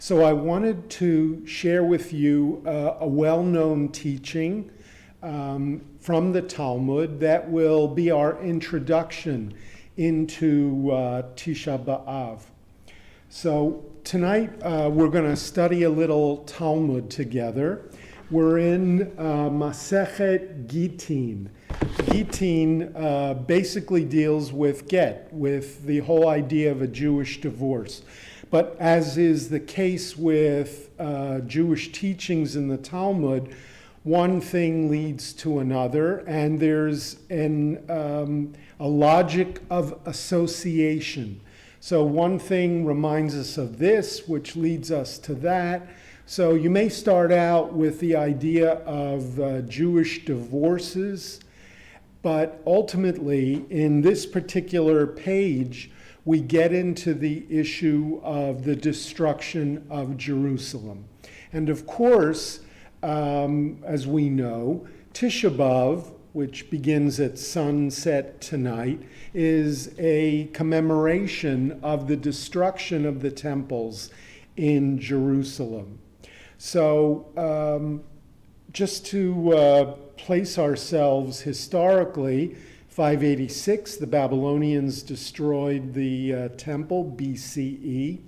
So I wanted to share with you a well-known teaching from the Talmud that will be our introduction into Tisha B'Av. So tonight we're going to study a little Talmud together. We're in Masechet Gittin. Gittin basically deals with get, with the whole idea of a Jewish divorce. But as is the case with Jewish teachings in the Talmud, one thing leads to another, and there's a logic of association. So one thing reminds us of this, which leads us to that. So you may start out with the idea of Jewish divorces, but ultimately, in this particular page, we get into the issue of the destruction of Jerusalem. And of course, as we know, Tisha B'Av, which begins at sunset tonight, is a commemoration of the destruction of the temples in Jerusalem. So just to place ourselves historically, 586, the Babylonians destroyed the temple, BCE.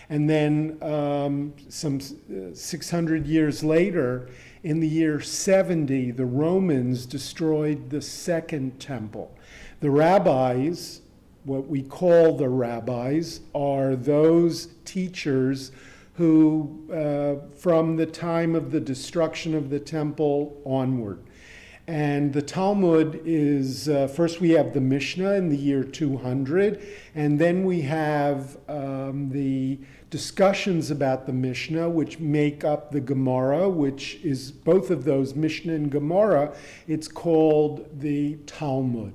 And then some 600 years later, in the year 70, the Romans destroyed the second temple. The rabbis, what we call the rabbis, are those teachers who, from the time of the destruction of the temple onward. And the Talmud is, first we have the Mishnah in the year 200, and then we have the discussions about the Mishnah, which make up the Gemara, which is both of those, Mishnah and Gemara. It's called the Talmud.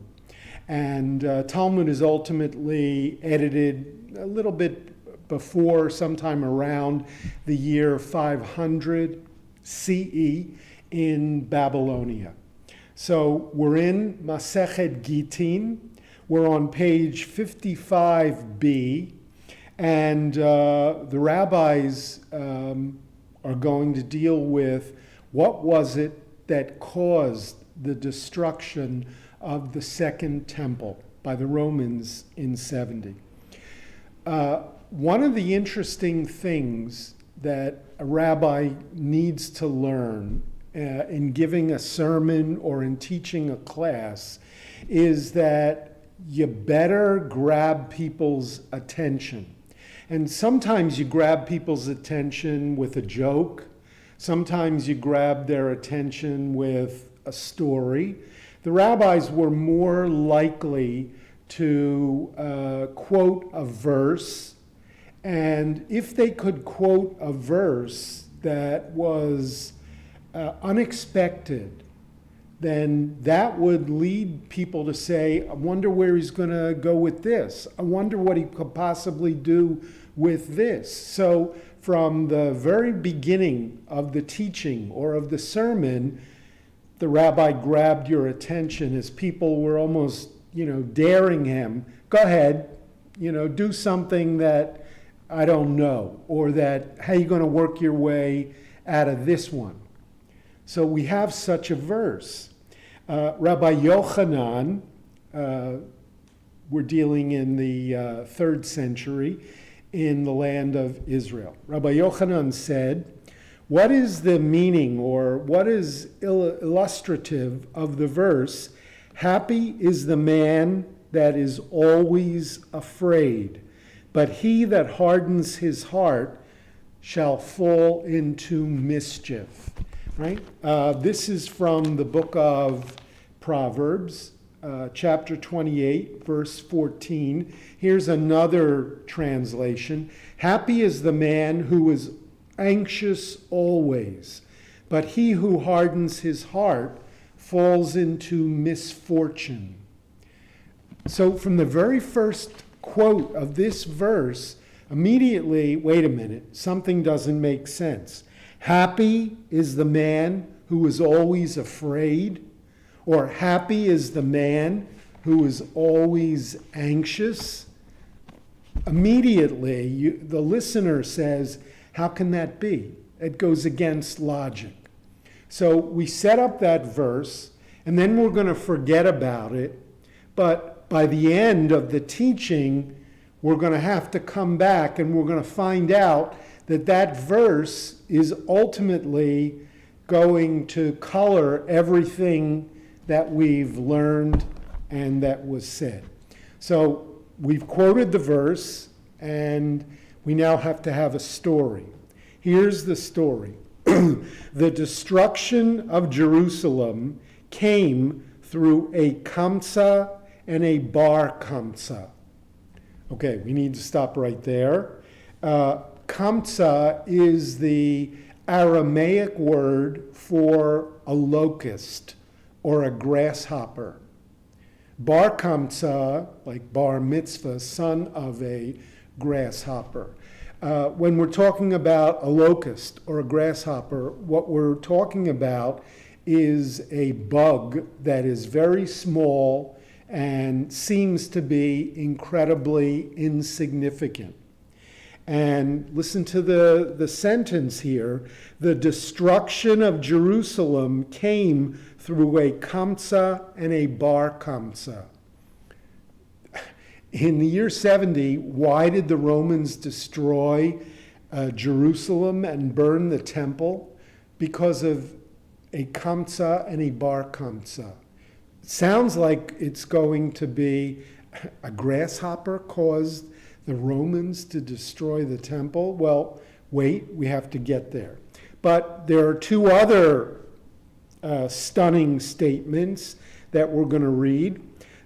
And Talmud is ultimately edited a little bit before, sometime around the year 500 CE in Babylonia. So we're in Masechet Gittin. We're on page 55b, and the rabbis are going to deal with what was it that caused the destruction of the second temple by the Romans in 70. One of the interesting things that a rabbi needs to learn in giving a sermon or in teaching a class is that you better grab people's attention. And sometimes you grab people's attention with a joke. Sometimes you grab their attention with a story. The rabbis were more likely to quote a verse. And if they could quote a verse that was unexpected, then that would lead people to say, I wonder where he's going to go with this. I wonder what he could possibly do with this. So from the very beginning of the teaching or of the sermon, the rabbi grabbed your attention as people were almost, daring him. Go ahead, do something that I don't know, or that, how are you going to work your way out of this one? So we have such a verse. Rabbi Yochanan, we're dealing in the 3rd century in the land of Israel. Rabbi Yochanan said, what is the meaning or what is illustrative of the verse, happy is the man that is always afraid, but he that hardens his heart shall fall into mischief. Right? This is from the book of Proverbs, chapter 28, verse 14. Here's another translation. Happy is the man who is anxious always, but he who hardens his heart falls into misfortune. So from the very first quote of this verse, immediately, wait a minute, something doesn't make sense. Happy is the man who is always afraid, or happy is the man who is always anxious. Immediately, the listener says, How can that be? It goes against logic. So we set up that verse, and then we're going to forget about it. But by the end of the teaching, we're going to have to come back and we're going to find out that that verse is ultimately going to color everything that we've learned and that was said. So we've quoted the verse, and we now have to have a story. Here's the story. The destruction of Jerusalem came through a kamsa and a bar kamsa. Okay, we need to stop right there. Kamsa is the Aramaic word for a locust or a grasshopper. Bar kamsa, like bar mitzvah, son of a grasshopper. When we're talking about a locust or a grasshopper, what we're talking about is a bug that is very small and seems to be incredibly insignificant. And listen to the sentence here. The destruction of Jerusalem came through a kamsa and a bar kamsa. In the year 70, why did the Romans destroy Jerusalem and burn the temple? Because of a kamsa and a bar kamsa. It sounds like it's going to be a grasshopper caused the Romans to destroy the temple. Well, wait, we have to get there. But there are two other stunning statements that we're going to read.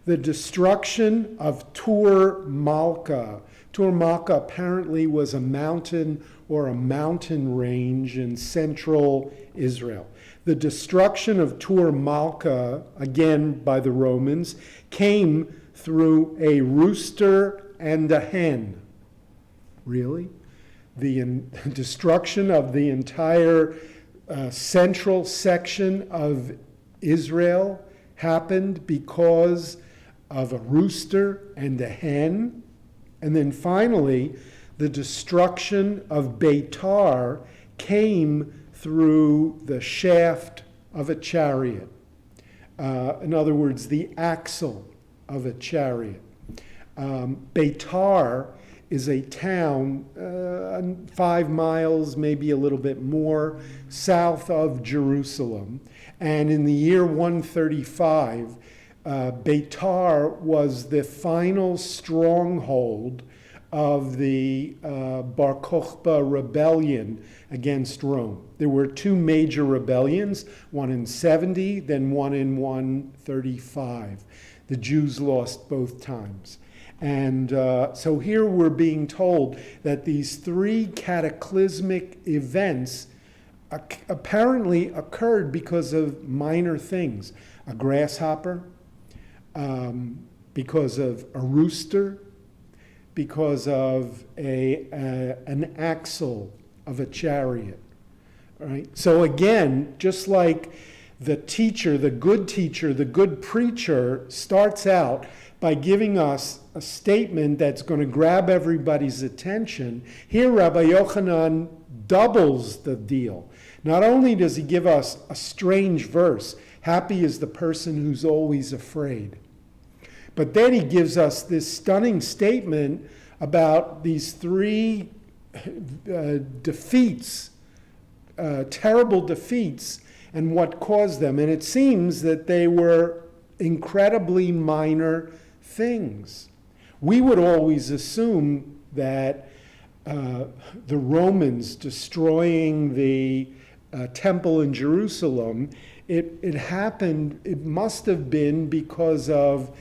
The destruction of Tur Malka. Tur Malka apparently was a mountain or a mountain range in central Israel. The destruction of Tur Malka, again by the Romans, came through a rooster and a hen. Really? The destruction of the entire central section of Israel happened because of a rooster and a hen. And then finally, the destruction of Beitar came through the shaft of a chariot. In other words, the axle of a chariot. Beitar is a town 5 miles, maybe a little bit more, south of Jerusalem. And in the year 135, Beitar was the final stronghold of the Bar Kokhba rebellion against Rome. There were two major rebellions, one in 70, then one in 135. The Jews lost both times. And so here we're being told that these three cataclysmic events apparently occurred because of minor things. A grasshopper, because of a rooster, because of an axle of a chariot. Right? So again, just like the teacher, the good preacher starts out by giving us a statement that's going to grab everybody's attention, here Rabbi Yochanan doubles the deal. Not only does he give us a strange verse, happy is the person who's always afraid, but then he gives us this stunning statement about these three defeats, terrible defeats, and what caused them. And it seems that they were incredibly minor things. We would always assume that the Romans destroying the temple in Jerusalem, it happened, it must have been because of,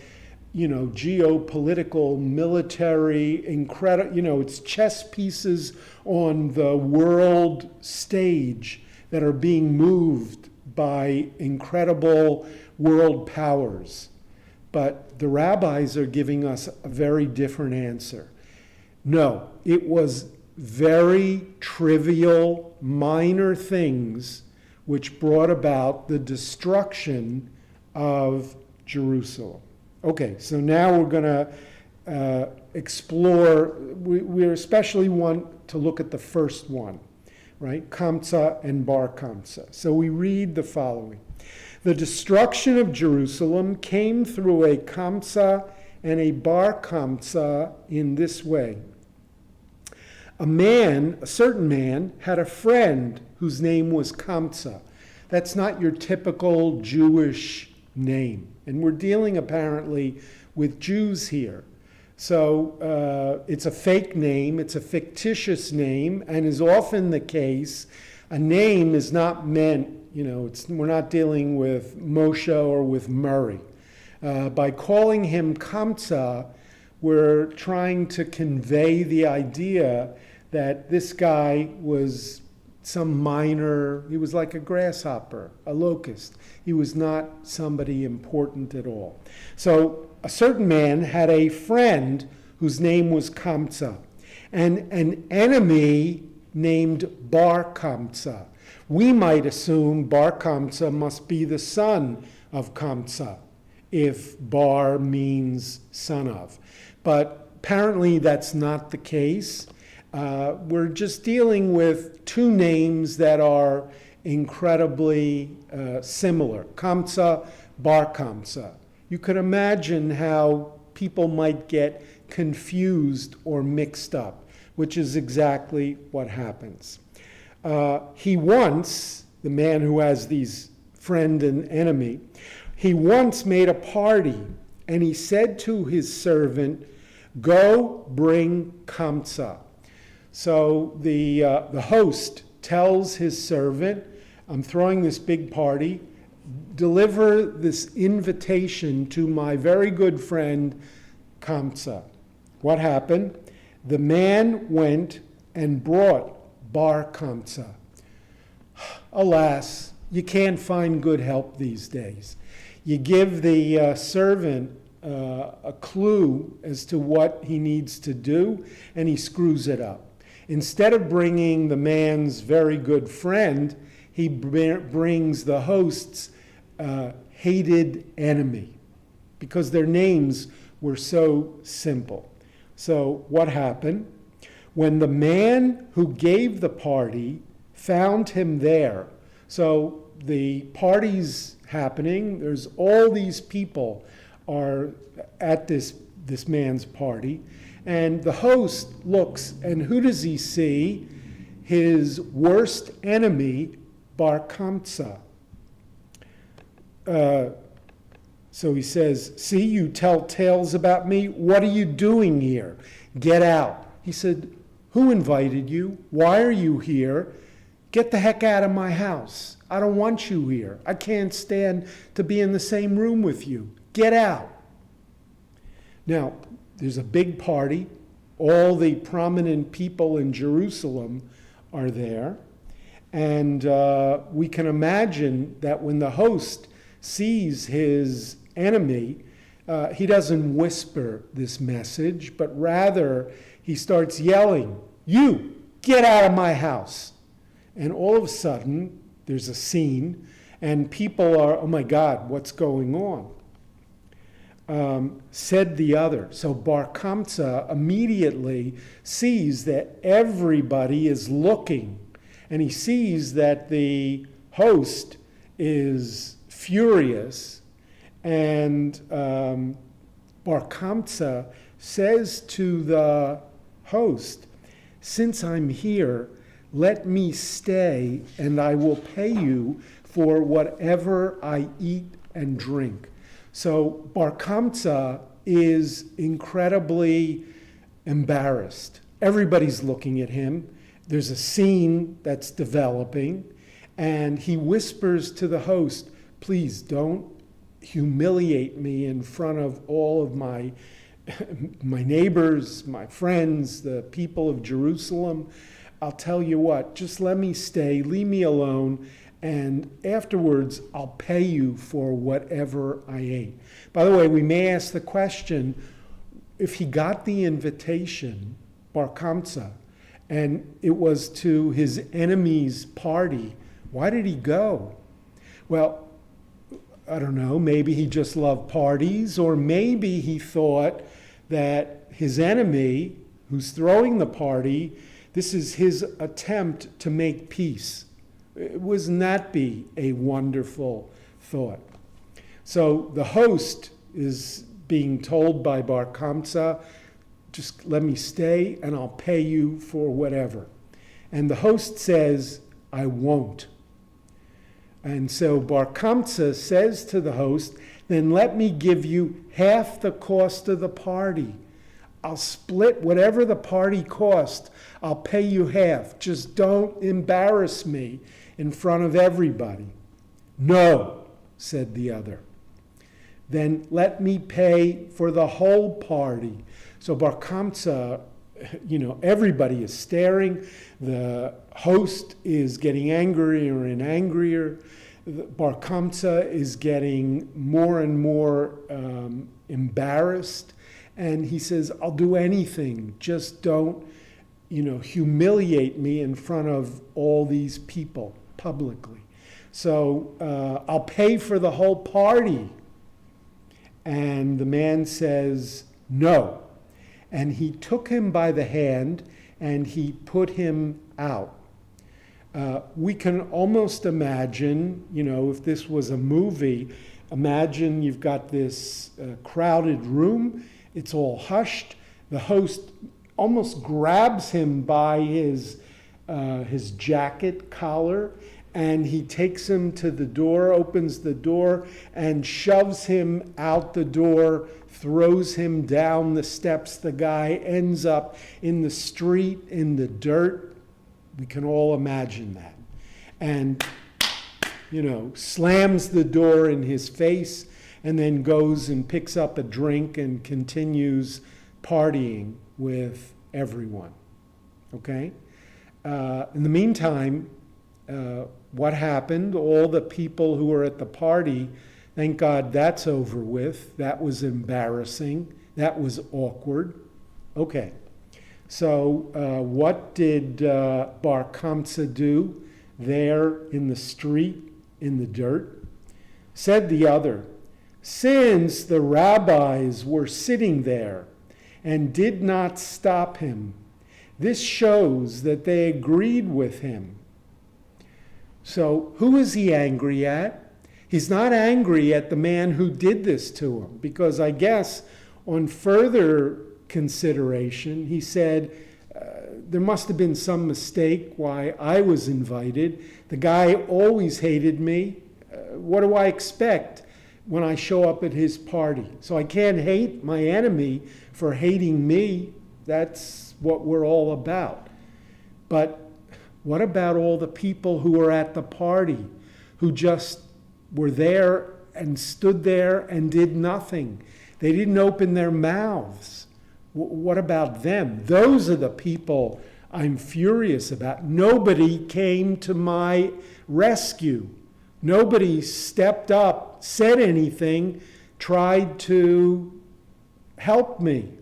geopolitical, military, it's chess pieces on the world stage that are being moved by incredible world powers. But the rabbis are giving us a very different answer. No, it was very trivial, minor things which brought about the destruction of Jerusalem. Okay, so now we're going to explore, we especially want to look at the first one, right? Kamsa and Bar Kamsa. So we read the following. The destruction of Jerusalem came through a Kamsa and a Bar Kamsa in this way. A certain man, had a friend whose name was Kamsa. That's not your typical Jewish name. And we're dealing apparently with Jews here. So it's a fake name, it's a fictitious name, and is often the case. A name is not meant, we're not dealing with Moshe or with Murray. By calling him Kamsa, we're trying to convey the idea that this guy was some minor, he was like a grasshopper, a locust. He was not somebody important at all. So a certain man had a friend whose name was Kamsa, and an enemy named Bar Kamsa. We might assume Bar Kamsa must be the son of Kamsa, if Bar means son of. But apparently that's not the case. We're just dealing with two names that are incredibly similar. Kamsa, Bar Kamsa. You could imagine how people might get confused or mixed up, which is exactly what happens. The man who has these friend and enemy, he once made a party, and he said to his servant, "Go bring Kamsa." So the host tells his servant, "I'm throwing this big party. Deliver this invitation to my very good friend Kamsa." What happened? The man went and brought Bar Kamsa. Alas, you can't find good help these days. You give the servant a clue as to what he needs to do, and he screws it up. Instead of bringing the man's very good friend, he brings the host's hated enemy, because their names were so simple. So what happened? When the man who gave the party found him there, so the party's happening, there's all these people are at this man's party, and the host looks, and who does he see? His worst enemy, Bar Kamsa. So he says, "See, you tell tales about me. What are you doing here? Get out." He said, "Who invited you? Why are you here? Get the heck out of my house. I don't want you here. I can't stand to be in the same room with you. Get out." Now, there's a big party. All the prominent people in Jerusalem are there. And we can imagine that when the host sees his enemy, he doesn't whisper this message, but rather he starts yelling, "You, get out of my house." And all of a sudden, there's a scene, and people are, "Oh my God, what's going on?" Said the other. So Bar Kamsa immediately sees that everybody is looking, and he sees that the host is furious, and Bar Kamsa says to the host, "Since I'm here, let me stay, and I will pay you for whatever I eat and drink." So Bar Kamsa is incredibly embarrassed. Everybody's looking at him. There's a scene that's developing, and he whispers to the host, "Please don't humiliate me in front of all of my neighbors, my friends, the people of Jerusalem. I'll tell you what, just let me stay, leave me alone, and afterwards I'll pay you for whatever I ate." By the way, we may ask the question, if he got the invitation, Bar Kamsa, and it was to his enemy's party, why did he go? Well, I don't know, maybe he just loved parties, or maybe he thought that his enemy, who's throwing the party, this is his attempt to make peace. Wouldn't that be a wonderful thought? So the host is being told by Bar Kamsa, just let me stay and I'll pay you for whatever. And the host says, I won't. And so Bar Kamsa says to the host, then let me give you half the cost of the party. I'll split whatever the party cost. I'll pay you half. Just don't embarrass me in front of everybody. No, said the other. Then let me pay for the whole party. So Bar Kamsa, everybody is staring. The host is getting angrier and angrier. Bar Kamsa is getting more and more embarrassed. And he says, I'll do anything. Just don't, humiliate me in front of all these people publicly. So I'll pay for the whole party. And the man says, no. And he took him by the hand and he put him out. We can almost imagine, if this was a movie, imagine you've got this crowded room, it's all hushed. The host almost grabs him by his jacket collar, and he takes him to the door, opens the door, and shoves him out the door, throws him down the steps. The guy ends up in the street, in the dirt. We can all imagine that. And, slams the door in his face, and then goes and picks up a drink and continues partying with everyone. Okay? In the meantime, what happened? All the people who were at the party, thank God that's over with. That was embarrassing. That was awkward. Okay. So what did Bar Kamsa do there in the street, in the dirt? Said the other, since the rabbis were sitting there and did not stop him, this shows that they agreed with him. So who is he angry at? He's not angry at the man who did this to him, because I guess on further consideration, he said, there must have been some mistake why I was invited. The guy always hated me. What do I expect when I show up at his party? So I can't hate my enemy for hating me. That's what we're all about. But what about all the people who were at the party, who just were there and stood there and did nothing? They didn't open their mouths. What about them? Those are the people I'm furious about. Nobody came to my rescue. Nobody stepped up, said anything, tried to help me.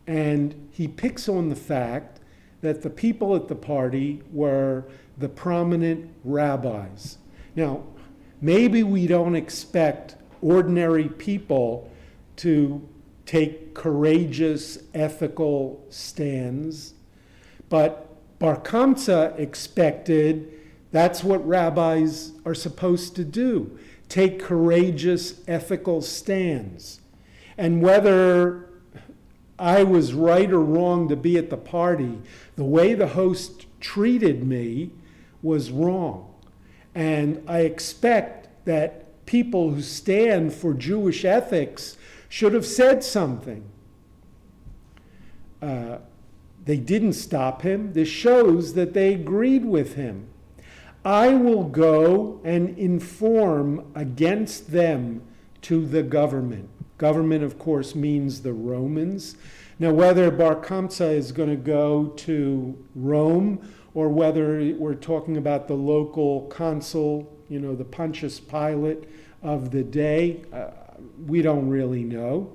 And he picks on the fact that the people at the party were the prominent rabbis. Now, maybe we don't expect ordinary people to take courageous, ethical stands, but Bar Kamsa expected that's what rabbis are supposed to do, take courageous, ethical stands. And whether I was right or wrong to be at the party, the way the host treated me was wrong. And I expect that people who stand for Jewish ethics should have said something. They didn't stop him. This shows that they agreed with him. I will go and inform against them to the government. Government, of course, means the Romans. Now, whether Bar Kamsa is going to go to Rome or whether we're talking about the local consul, the Pontius Pilate of the day, we don't really know.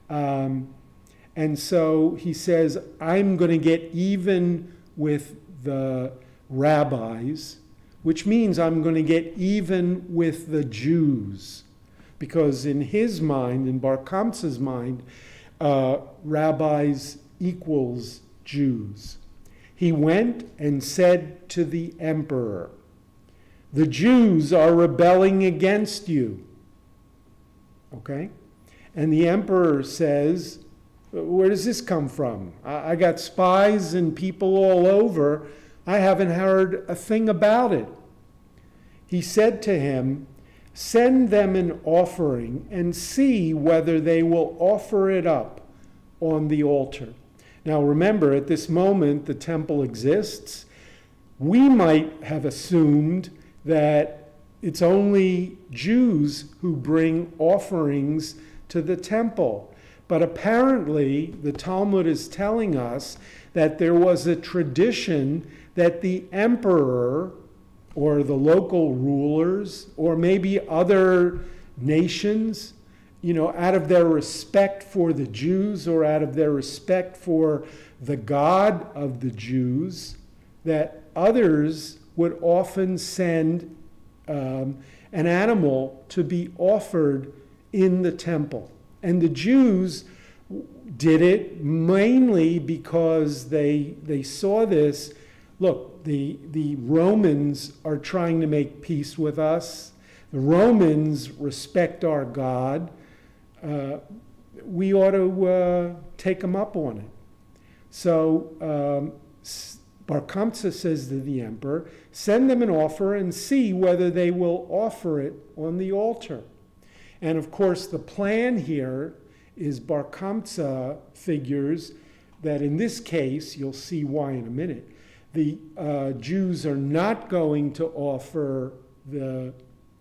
And so he says, I'm going to get even with the rabbis, which means I'm going to get even with the Jews. Because in his mind, in Bar Kamsa's mind, rabbis equals Jews. He went and said to the emperor, "The Jews are rebelling against you." Okay? And the emperor says, "Where does this come from? I got spies and people all over. I haven't heard a thing about it." He said to him, "Send them an offering and see whether they will offer it up on the altar." Now remember, at this moment, the temple exists. We might have assumed that it's only Jews who bring offerings to the temple. But apparently, the Talmud is telling us that there was a tradition that the emperor or the local rulers or maybe other nations, out of their respect for the Jews or out of their respect for the God of the Jews, that others would often send an animal to be offered in the temple. And the Jews did it mainly because they saw this. Look, the Romans are trying to make peace with us. The Romans respect our God. We ought to take them up on it. So Bar Kamsa says to the emperor, "Send them an offer and see whether they will offer it on the altar." And of course, the plan here is Bar Kamsa figures that in this case, you'll see why in a minute, the Jews are not going to offer the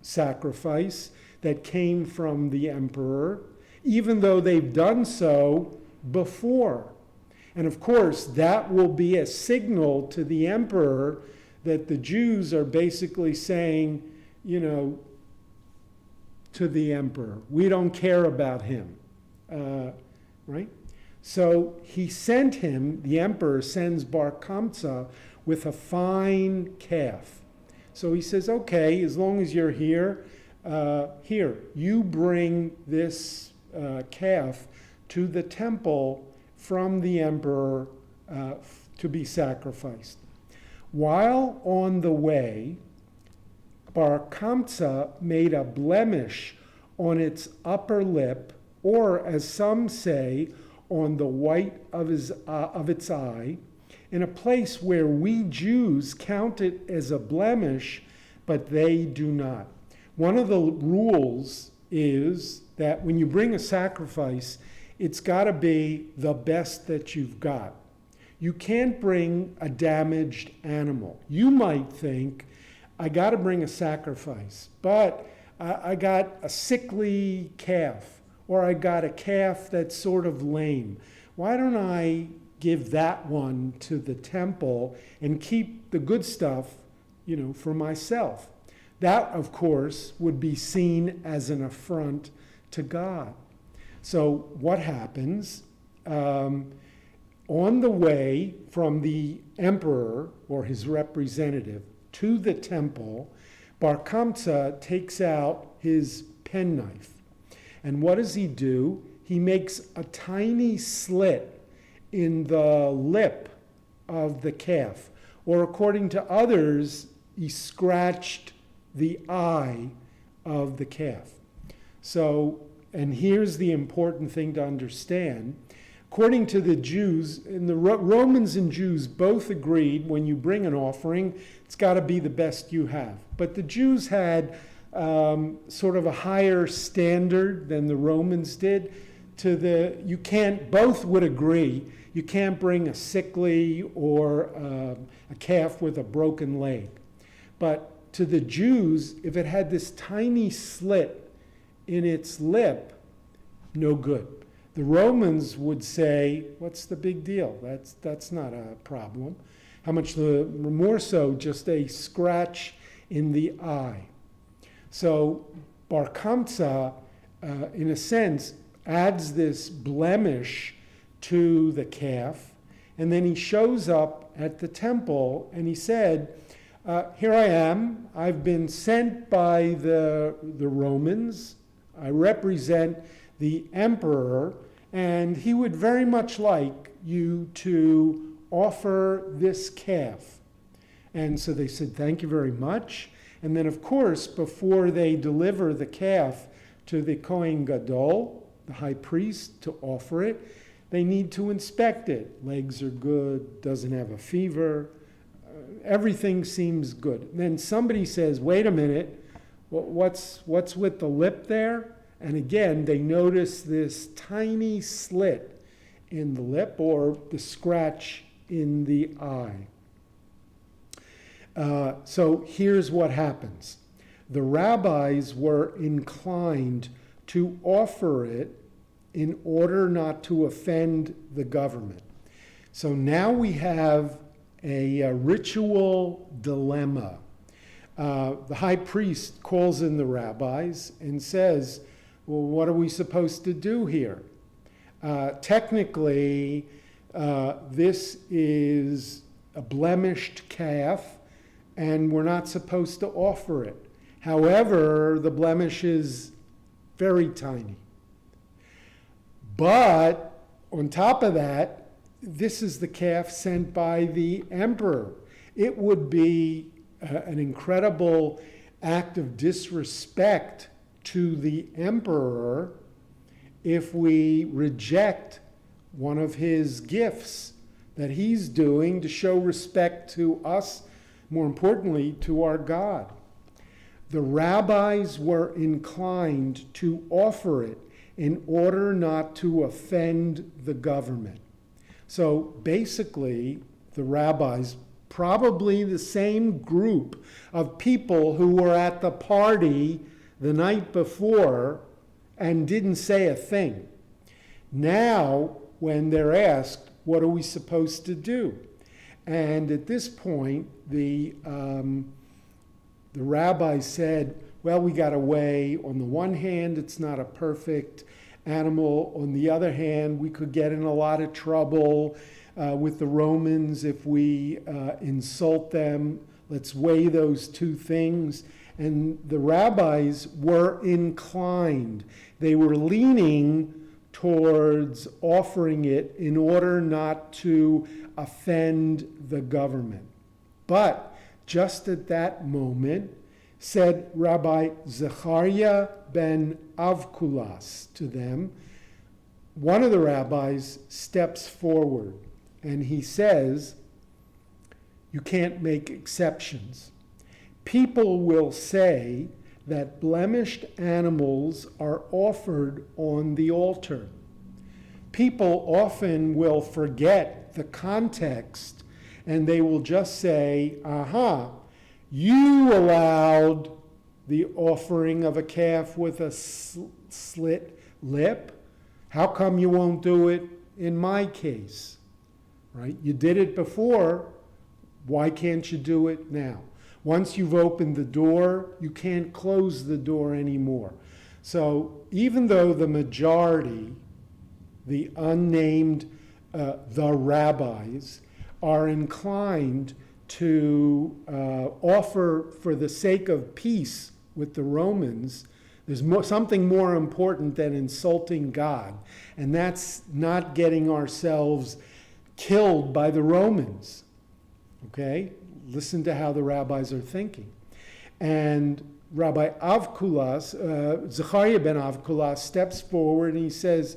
sacrifice that came from the emperor, even though they've done so before. And of course, that will be a signal to the emperor that the Jews are basically saying, to the emperor, "We don't care about him." Right? So he sent him, the emperor sends Bar Kamsa with a fine calf. So he says, "Okay, as long as you're here, you bring this calf to the temple from the emperor to be sacrificed." While on the way, Bar Kamsa made a blemish on its upper lip, or as some say, on the white of its eye, in a place where we Jews count it as a blemish, but they do not. One of the rules is that when you bring a sacrifice, it's got to be the best that you've got. You can't bring a damaged animal. You might think, I got to bring a sacrifice, but I got a sickly calf, or I got a calf that's sort of lame. Why don't I give that one to the temple and keep the good stuff, for myself? That, of course, would be seen as an affront to God. So what happens? On the way from the emperor or his representative to the temple, Bar Kamsa takes out his penknife. And what does he do? He makes a tiny slit in the lip of the calf. Or according to others, he scratched the eye of the calf. So, and here's the important thing to understand. According to the Jews, and the Romans and Jews both agreed when you bring an offering, it's got to be the best you have. But the Jews had sort of a higher standard than the Romans did. Both would agree, you can't bring a sickly or a calf with a broken leg. But to the Jews, if it had this tiny slit in its lip, no good. The Romans would say, what's the big deal? That's not a problem. How much more so just a scratch in the eye. So Bar Kamsa, in a sense, adds this blemish to the calf, and then he shows up at the temple and he said, here I am, I've been sent by the Romans, I represent the emperor, and he would very much like you to offer this calf. And so they said, thank you very much. And then, of course, before they deliver the calf to the Kohen Gadol, the high priest, to offer it, they need to inspect it. Legs are good, doesn't have a fever, everything seems good. And then somebody says, wait a minute, what's with the lip there? And again, they notice this tiny slit in the lip or the scratch in the eye. So here's what happens. The rabbis were inclined to offer it in order not to offend the government. So now we have a ritual dilemma. The high priest calls in the rabbis and says, well, what are we supposed to do here? Technically, this is a blemished calf, and we're not supposed to offer it. However, the blemish is very tiny. But on top of that, this is the calf sent by the emperor. It would be an incredible act of disrespect to the emperor if we reject one of his gifts that he's doing to show respect to us, more importantly, to our God. The rabbis were inclined to offer it in order not to offend the government. So basically, the rabbis, probably the same group of people who were at the party the night before and didn't say a thing. Now, when they're asked, what are we supposed to do? And at this point, the rabbi said, well, we got to weigh. On the one hand, it's not a perfect animal. On the other hand, we could get in a lot of trouble with the Romans if we insult them. Let's weigh those two things. And the rabbis were inclined. They were leaning towards offering it in order not to offend the government. But just at that moment, said Rabbi Zechariah ben Avkulas to them, one of the rabbis steps forward and he says, you can't make exceptions. People will say that blemished animals are offered on the altar. People often will forget the context and they will just say, aha, you allowed the offering of a calf with a slit lip. How come you won't do it in my case? Right? You did it before. Why can't you do it now? Once you've opened the door, you can't close the door anymore. So even though the majority, the unnamed, the rabbis, are inclined to offer for the sake of peace with the Romans, there's something more important than insulting God, and that's not getting ourselves killed by the Romans. Okay? Listen to how the rabbis are thinking. And Rabbi Avkulas, Zechariah ben Avkulas, steps forward and he says,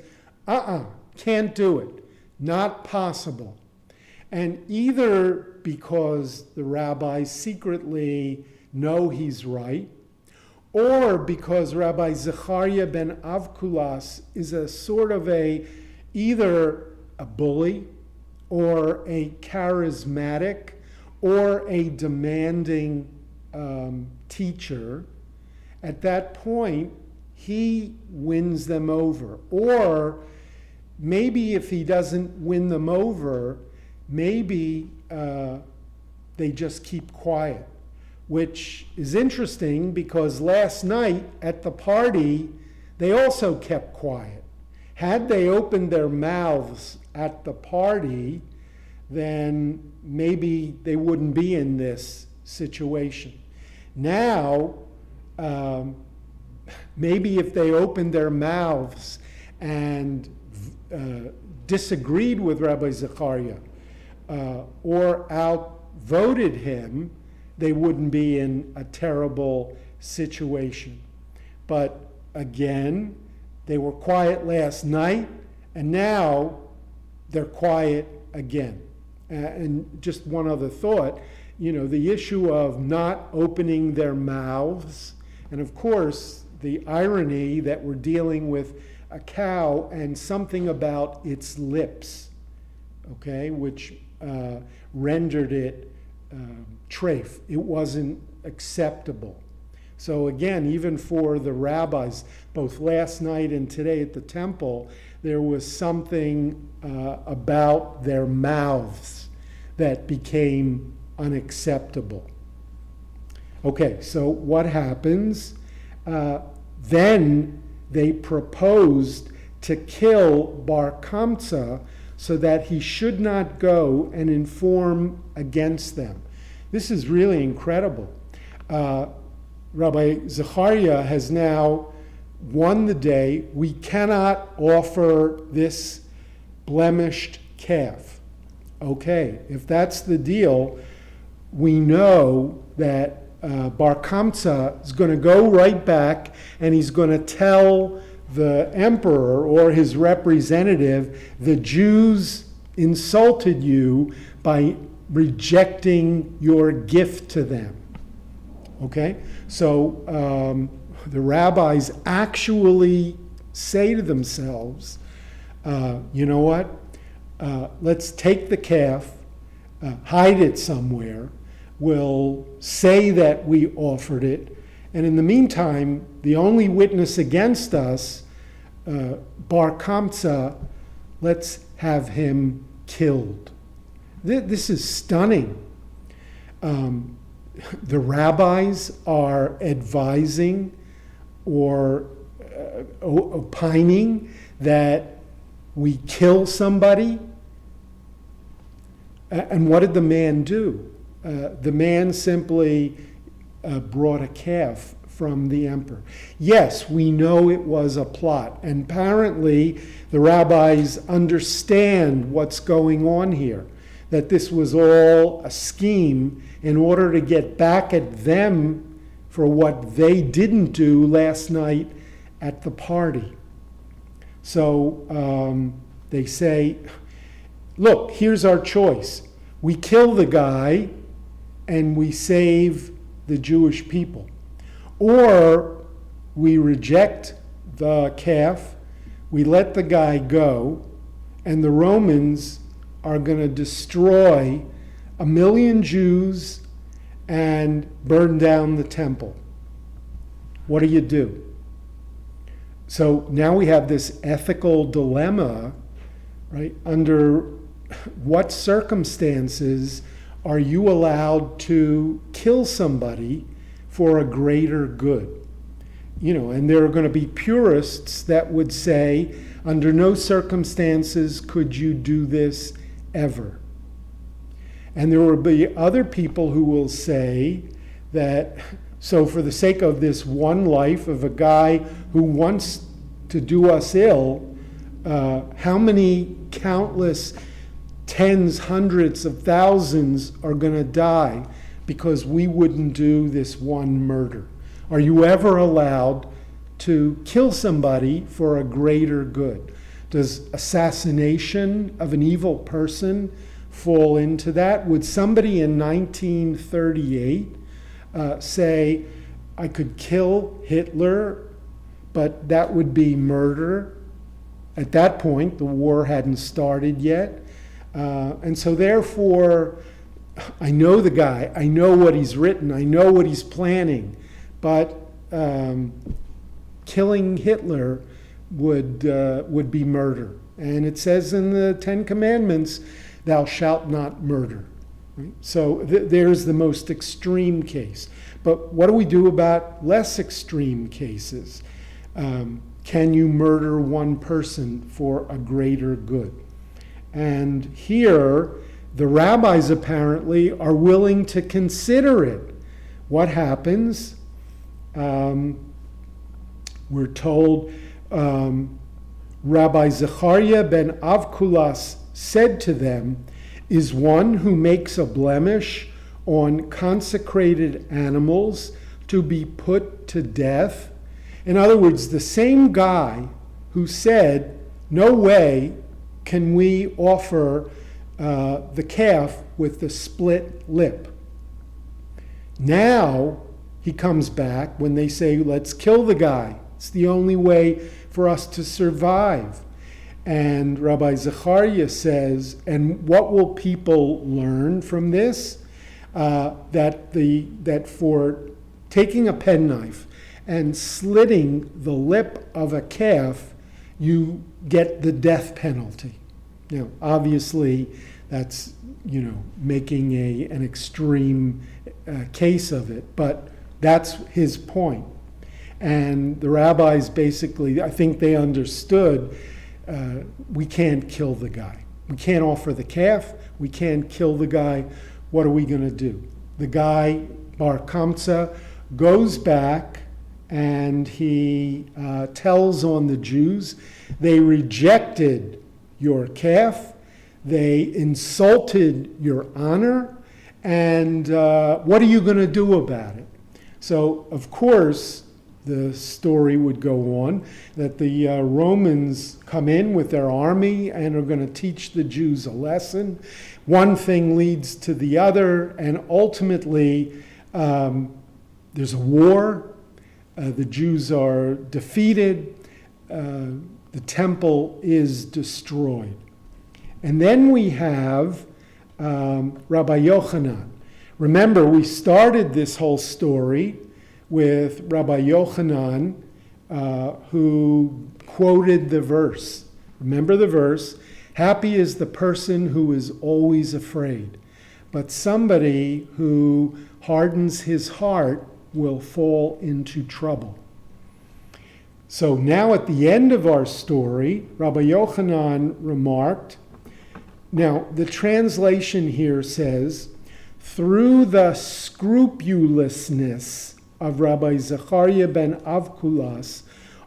can't do it. Not possible. And either because the rabbis secretly know he's right, or because Rabbi Zechariah ben Avkulas is a sort of either a bully or a charismatic or a demanding teacher, at that point, he wins them over. Or maybe if he doesn't win them over, maybe they just keep quiet, which is interesting because last night at the party, they also kept quiet. Had they opened their mouths at the party, then maybe they wouldn't be in this situation. Now, maybe if they opened their mouths and disagreed with Rabbi Zechariah or outvoted him, they wouldn't be in a terrible situation. But again, they were quiet last night, and now they're quiet again. And just one other thought, the issue of not opening their mouths, and of course, the irony that we're dealing with a cow and something about its lips, okay, which rendered it treif. It wasn't acceptable. So again, even for the rabbis, both last night and today at the temple, there was something about their mouths that became unacceptable. Okay, so what happens? Then they proposed to kill Bar Kamsa so that he should not go and inform against them. This is really incredible. Rabbi Zechariah has now won the day. We cannot offer this blemished calf. Okay, if that's the deal, we know that Bar Kamsa is going to go right back and he's going to tell the emperor or his representative, the Jews insulted you by rejecting your gift to them. Okay, so the rabbis actually say to themselves, you know what, let's take the calf, hide it somewhere, we'll say that we offered it, and in the meantime, the only witness against us, Bar Kamsa, let's have him killed. This is stunning. The rabbis are advising or opining that we kill somebody. And what did the man do? The man simply brought a calf from the emperor. Yes, we know it was a plot. And apparently the rabbis understand what's going on here, that this was all a scheme in order to get back at them for what they didn't do last night at the party. So they say, look, here's our choice. We kill the guy and we save the Jewish people. Or we reject the calf, we let the guy go, and the Romans are going to destroy 1 million Jews and burn down the temple. What do? So now we have this ethical dilemma, right? Under what circumstances are you allowed to kill somebody for a greater good? And there are going to be purists that would say, under no circumstances could you do this ever. And there will be other people who will say that, so for the sake of this one life of a guy who wants to do us ill, how many countless tens, hundreds of thousands are going to die because we wouldn't do this one murder? Are you ever allowed to kill somebody for a greater good? Does assassination of an evil person fall into that? Would somebody in 1938 say, I could kill Hitler, but that would be murder? At that point, the war hadn't started yet. And so therefore, I know the guy, I know what he's written, I know what he's planning, but killing Hitler would be murder. And it says in the Ten Commandments, thou shalt not murder. Right? So there's the most extreme case. But what do we do about less extreme cases? Can you murder one person for a greater good? And here, the rabbis apparently are willing to consider it. What happens? We're told, Rabbi Zechariah ben Avkulas said to them, "Is one who makes a blemish on consecrated animals to be put to death?" In other words, the same guy who said, "No way can we offer the calf with the split lip." Now he comes back when they say, "Let's kill the guy. It's the only way for us to survive." And Rabbi Zechariah says, and what will people learn from this? That for taking a penknife and slitting the lip of a calf, you get the death penalty. Now, obviously, that's making an extreme case of it, but that's his point. And the rabbis basically, I think they understood, we can't kill the guy. We can't offer the calf. We can't kill the guy. What are we going to do? The guy, Bar Kamsa, goes back and he tells on the Jews, they rejected your calf, they insulted your honor, and what are you going to do about it? So, of course, the story would go on that the Romans come in with their army and are going to teach the Jews a lesson. One thing leads to the other, and ultimately there's a war. The Jews are defeated. The temple is destroyed. And then we have Rabbi Yochanan. Remember, we started this whole story with Rabbi Yochanan, who quoted the verse. Remember the verse, "Happy is the person who is always afraid, but somebody who hardens his heart will fall into trouble." So now at the end of our story, Rabbi Yochanan remarked, now the translation here says, "Through the scrupulousness of Rabbi Zechariah ben Avkulas,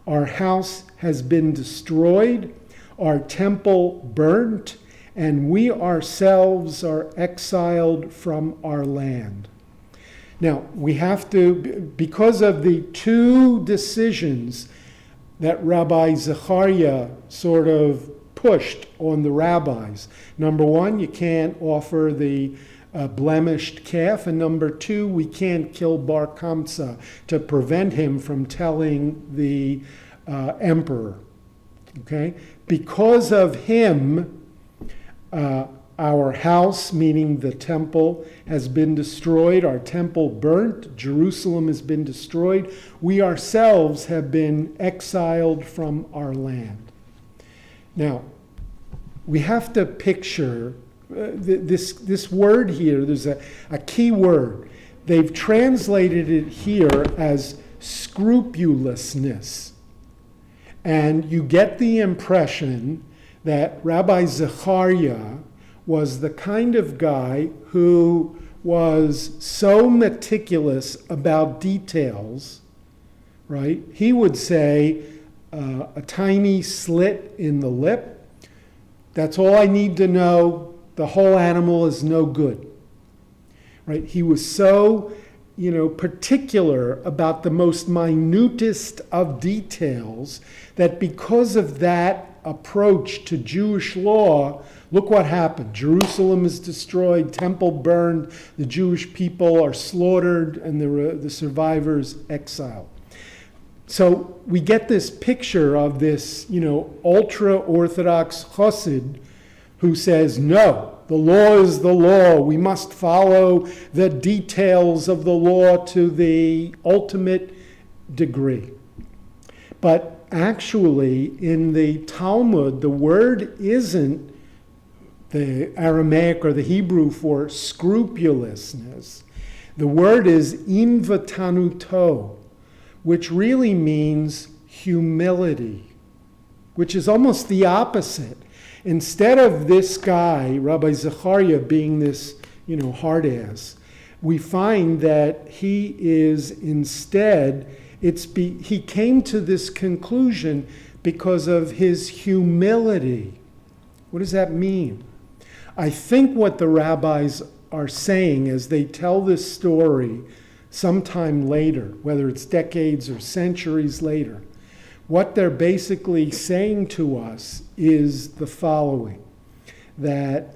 our house has been destroyed, our temple burnt, and we ourselves are exiled from our land." Now, we have to, because of the two decisions that Rabbi Zechariah sort of pushed on the rabbis. Number one, you can't offer the blemished calf, and number two, we can't kill Bar Kamsa to prevent him from telling the emperor. Okay? Because of him, our house, meaning the temple, has been destroyed. Our temple burnt. Jerusalem has been destroyed. We ourselves have been exiled from our land. Now, we have to picture this word here. There's a key word. They've translated it here as scrupulousness. And you get the impression that Rabbi Zechariah was the kind of guy who was so meticulous about details, right? He would say, a tiny slit in the lip, that's all I need to know. The whole animal is no good, right? He was so, particular about the most minutest of details that because of that approach to Jewish law, look what happened. Jerusalem is destroyed, temple burned, the Jewish people are slaughtered, and the survivors exiled. So we get this picture of this, ultra-Orthodox chassid who says, no, the law is the law. We must follow the details of the law to the ultimate degree. But actually, in the Talmud, the word isn't the Aramaic or the Hebrew for scrupulousness. The word is imvatanuto, which really means humility, which is almost the opposite. Instead of this guy, Rabbi Zechariah, being this, hard ass, we find that he is instead, he came to this conclusion because of his humility. What does that mean? I think what the rabbis are saying as they tell this story sometime later, whether it's decades or centuries later, what they're basically saying to us is the following, that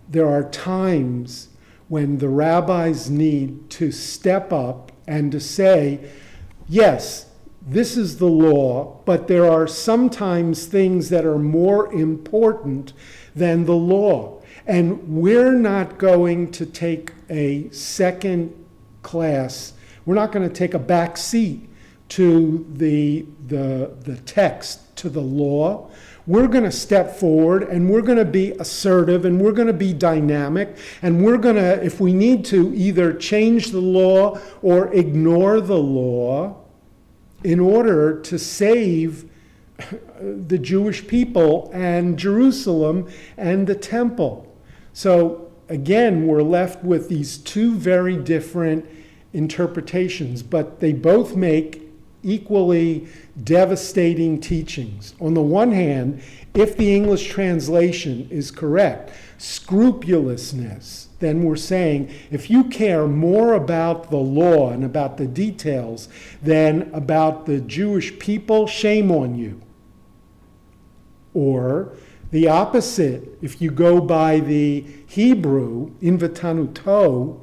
there are times when the rabbis need to step up and to say, yes, this is the law, but there are sometimes things that are more important than the law. And we're not going to take a second class, we're not going to take a back seat to the text, to the law. We're going to step forward and we're going to be assertive and we're going to be dynamic and we're going to, if we need to, either change the law or ignore the law in order to save the Jewish people and Jerusalem and the temple. So again, we're left with these two very different interpretations, but they both make equally devastating teachings. On the one hand, if the English translation is correct, scrupulousness, then we're saying if you care more about the law and about the details than about the Jewish people, shame on you. Or the opposite, if you go by the Hebrew, invitanuto,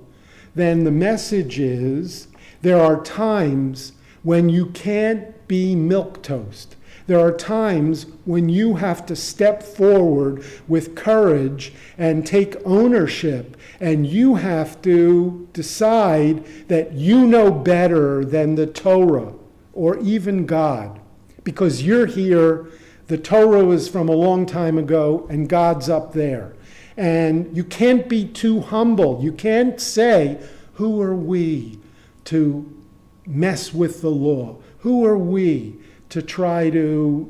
then the message is there are times when you can't be milquetoast. There are times when you have to step forward with courage and take ownership, and you have to decide that you know better than the Torah or even God, because you're here, the Torah is from a long time ago, and God's up there. And you can't be too humble. You can't say, who are we to mess with the law? Who are we to try to,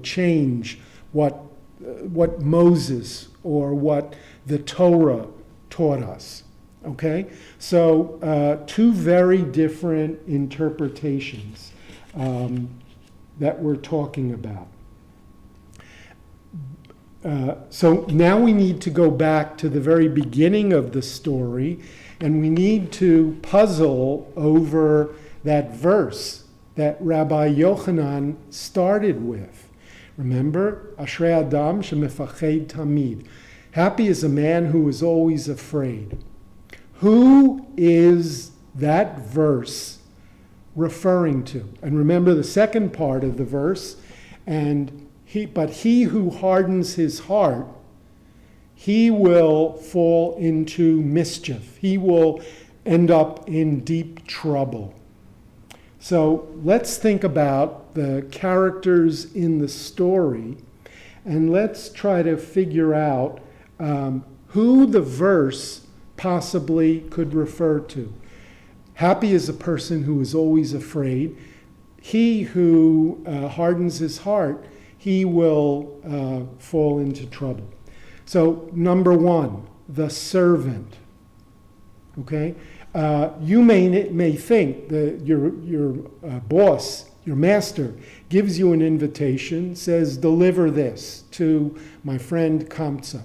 change what Moses or what the Torah taught us? Okay? So two very different interpretations that we're talking about. So now we need to go back to the very beginning of the story, and we need to puzzle over that verse that Rabbi Yochanan started with. Remember, Ashrei Adam shemefached tamid. Happy is a man who is always afraid. Who is that verse referring to? And remember the second part of the verse, but he who hardens his heart, he will fall into mischief. He will end up in deep trouble. So let's think about the characters in the story, and let's try to figure out who the verse possibly could refer to. Happy is a person who is always afraid. He who hardens his heart, he will fall into trouble. So number one, the servant. Okay? You may think that your boss, your master, gives you an invitation, says, deliver this to my friend Kamsa.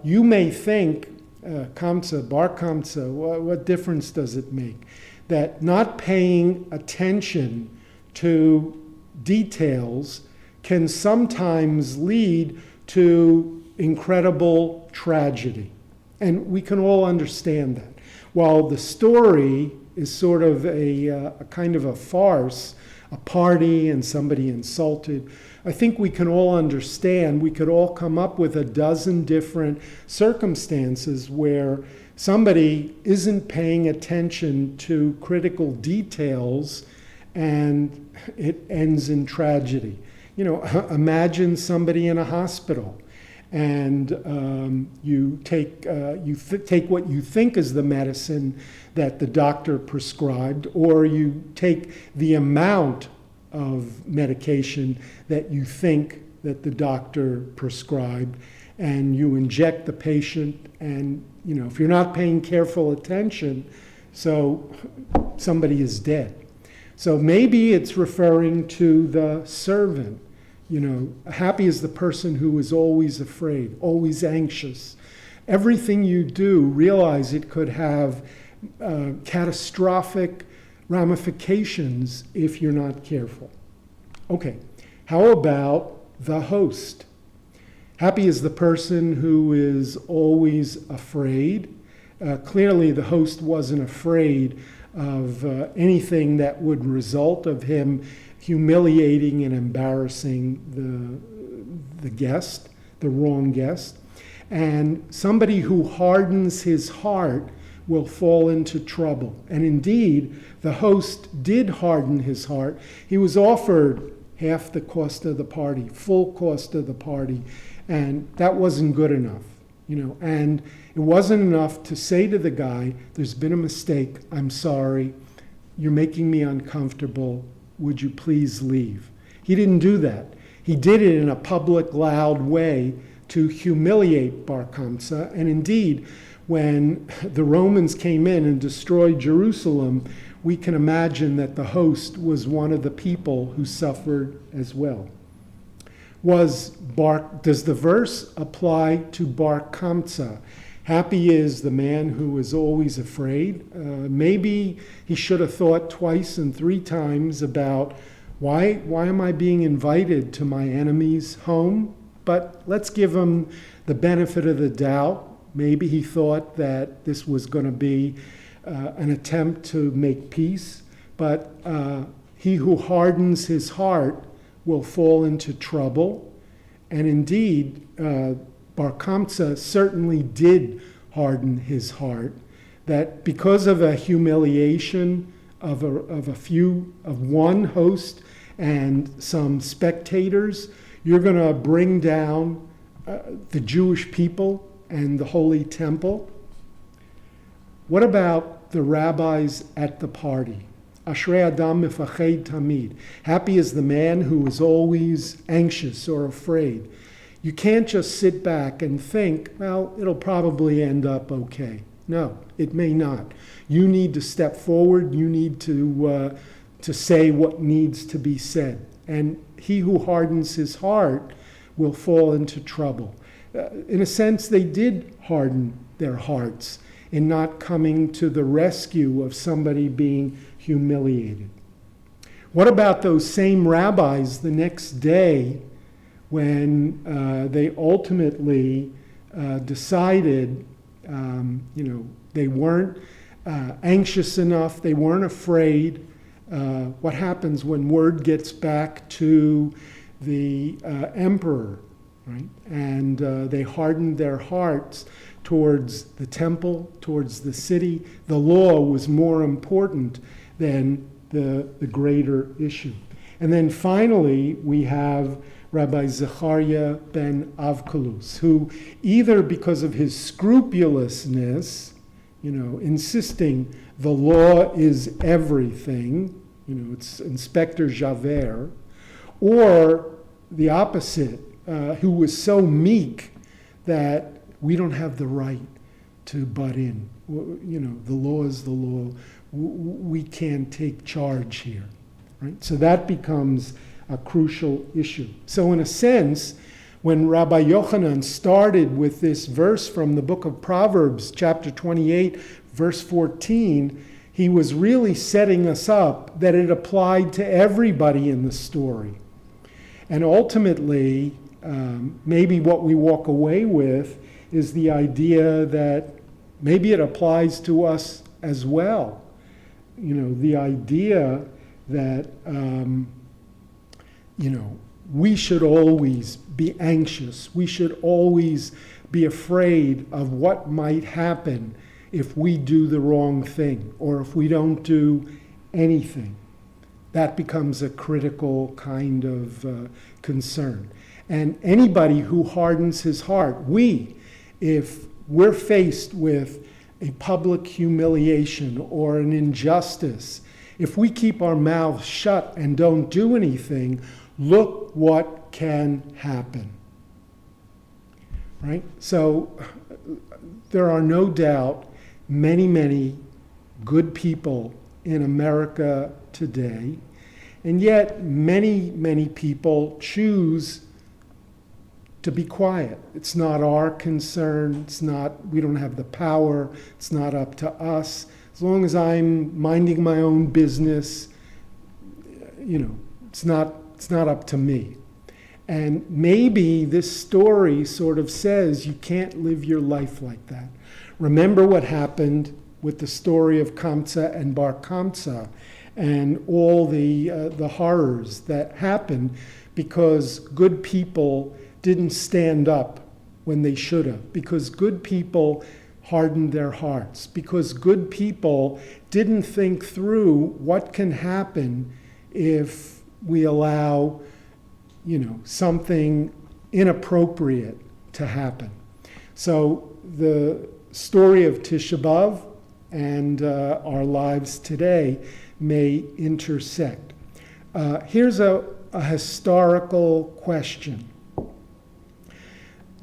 You may think, Kamsa, Bar Kamsa, what difference does it make? That not paying attention to details can sometimes lead to incredible tragedy. And we can all understand that. While the story is sort of a kind of a farce, a party and somebody insulted, I think we can all understand, we could all come up with a dozen different circumstances where somebody isn't paying attention to critical details and it ends in tragedy. Imagine somebody in a hospital and you take what you think is the medicine that the doctor prescribed, or you take the amount of medication that you think that the doctor prescribed, and you inject the patient, and if you're not paying careful attention, so somebody is dead. So maybe it's referring to the servant. Happy is the person who is always afraid, always anxious. Everything you do, realize it could have catastrophic ramifications if you're not careful. Okay, how about the host? Happy is the person who is always afraid. Clearly, the host wasn't afraid of anything that would result of him humiliating and embarrassing the guest, the wrong guest. And somebody who hardens his heart will fall into trouble. And indeed, the host did harden his heart. He was offered half the cost of the party, full cost of the party, and that wasn't good enough. And it wasn't enough to say to the guy, there's been a mistake, I'm sorry, you're making me uncomfortable, would you please leave? He didn't do that. He did it in a public, loud way to humiliate Bar Kamsa. And indeed, when the Romans came in and destroyed Jerusalem, we can imagine that the host was one of the people who suffered as well. Does the verse apply to Bar Kamsa? Happy is the man who is always afraid. Maybe he should have thought twice and three times about why am I being invited to my enemy's home? But let's give him the benefit of the doubt. Maybe he thought that this was going to be an attempt to make peace. But he who hardens his heart will fall into trouble. And indeed, Bar Kamsa certainly did harden his heart, that because of a humiliation of one host and some spectators, you're going to bring down the Jewish people and the Holy Temple. What about the rabbis at the party? Ashrei Adam mifached tamid. Happy is the man who is always anxious or afraid. You can't just sit back and think, well, it'll probably end up okay. No, it may not. You need to step forward. You need to say what needs to be said. And he who hardens his heart will fall into trouble. In a sense, they did harden their hearts in not coming to the rescue of somebody being humiliated. What about those same rabbis the next day when they ultimately decided, they weren't anxious enough, they weren't afraid? What happens when word gets back to the emperor, right? And they hardened their hearts towards the temple, towards the city. The law was more important than the greater issue. And then finally, we have Rabbi Zechariah ben Avkulus, who either because of his scrupulousness, insisting the law is everything, it's Inspector Javert, or the opposite, who was so meek that we don't have the right to butt in. The law is the law. We can't take charge here, right? So that becomes a crucial issue. So in a sense, when Rabbi Yochanan started with this verse from the book of Proverbs, chapter 28, verse 14, he was really setting us up that it applied to everybody in the story. And ultimately, maybe what we walk away with is the idea that maybe it applies to us as well. The idea that, we should always be anxious. We should always be afraid of what might happen if we do the wrong thing or if we don't do anything. That becomes a critical kind of concern. And anybody who hardens his heart, if we're faced with a public humiliation or an injustice, if we keep our mouths shut and don't do anything, look what can happen. Right? So there are no doubt many, many good people in America today. And yet, many people choose to be quiet. It's not our concern. We don't have the power. It's not up to us. As long as I'm minding my own business, it's not up to me. And maybe this story sort of says you can't live your life like that. Remember what happened with the story of Kamsa and Bar Kamsa and all the horrors that happened because good people didn't stand up when they should have, because good people hardened their hearts, because good people didn't think through what can happen if we allow, something inappropriate to happen. So the story of Tisha B'Av and our lives today may intersect. Here's a historical question.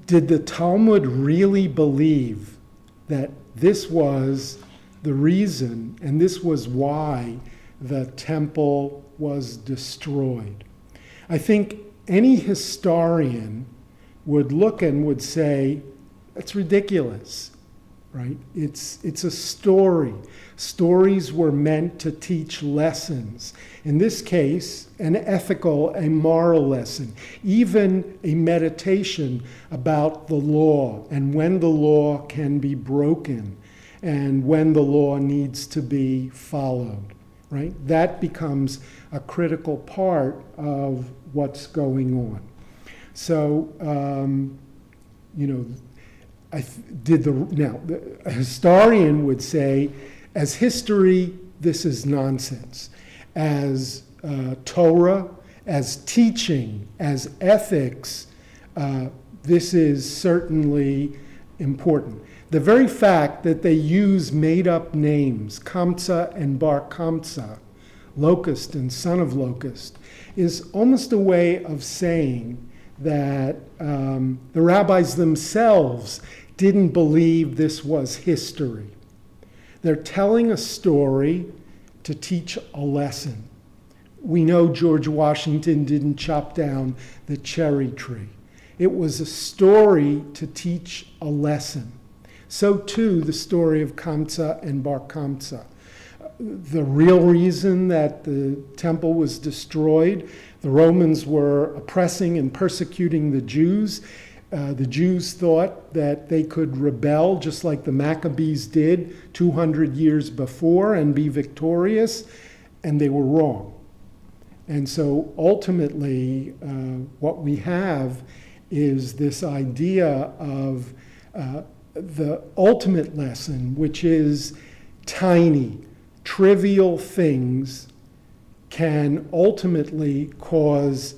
Did the Talmud really believe that this was the reason and this was why the temple was destroyed? I think any historian would look and would say, that's ridiculous, right? It's a story. Stories were meant to teach lessons. In this case, an ethical, a moral lesson, even a meditation about the law and when the law can be broken and when the law needs to be followed, right? That becomes a critical part of what's going on. So, a historian would say, as history, this is nonsense. As Torah, as teaching, as ethics, this is certainly important. The very fact that they use made-up names, Kamsa and Bar Kamsa, locust and son of locust, is almost a way of saying that the rabbis themselves didn't believe this was history. They're telling a story to teach a lesson. We know George Washington didn't chop down the cherry tree. It was a story to teach a lesson. So too, the story of Kamsa and Bar Kamsa. The real reason that the temple was destroyed, the Romans were oppressing and persecuting the Jews. The Jews thought that they could rebel just like the Maccabees did 200 years before and be victorious, and they were wrong. And so ultimately, what we have is this idea of the ultimate lesson, which is tiny, trivial things can ultimately cause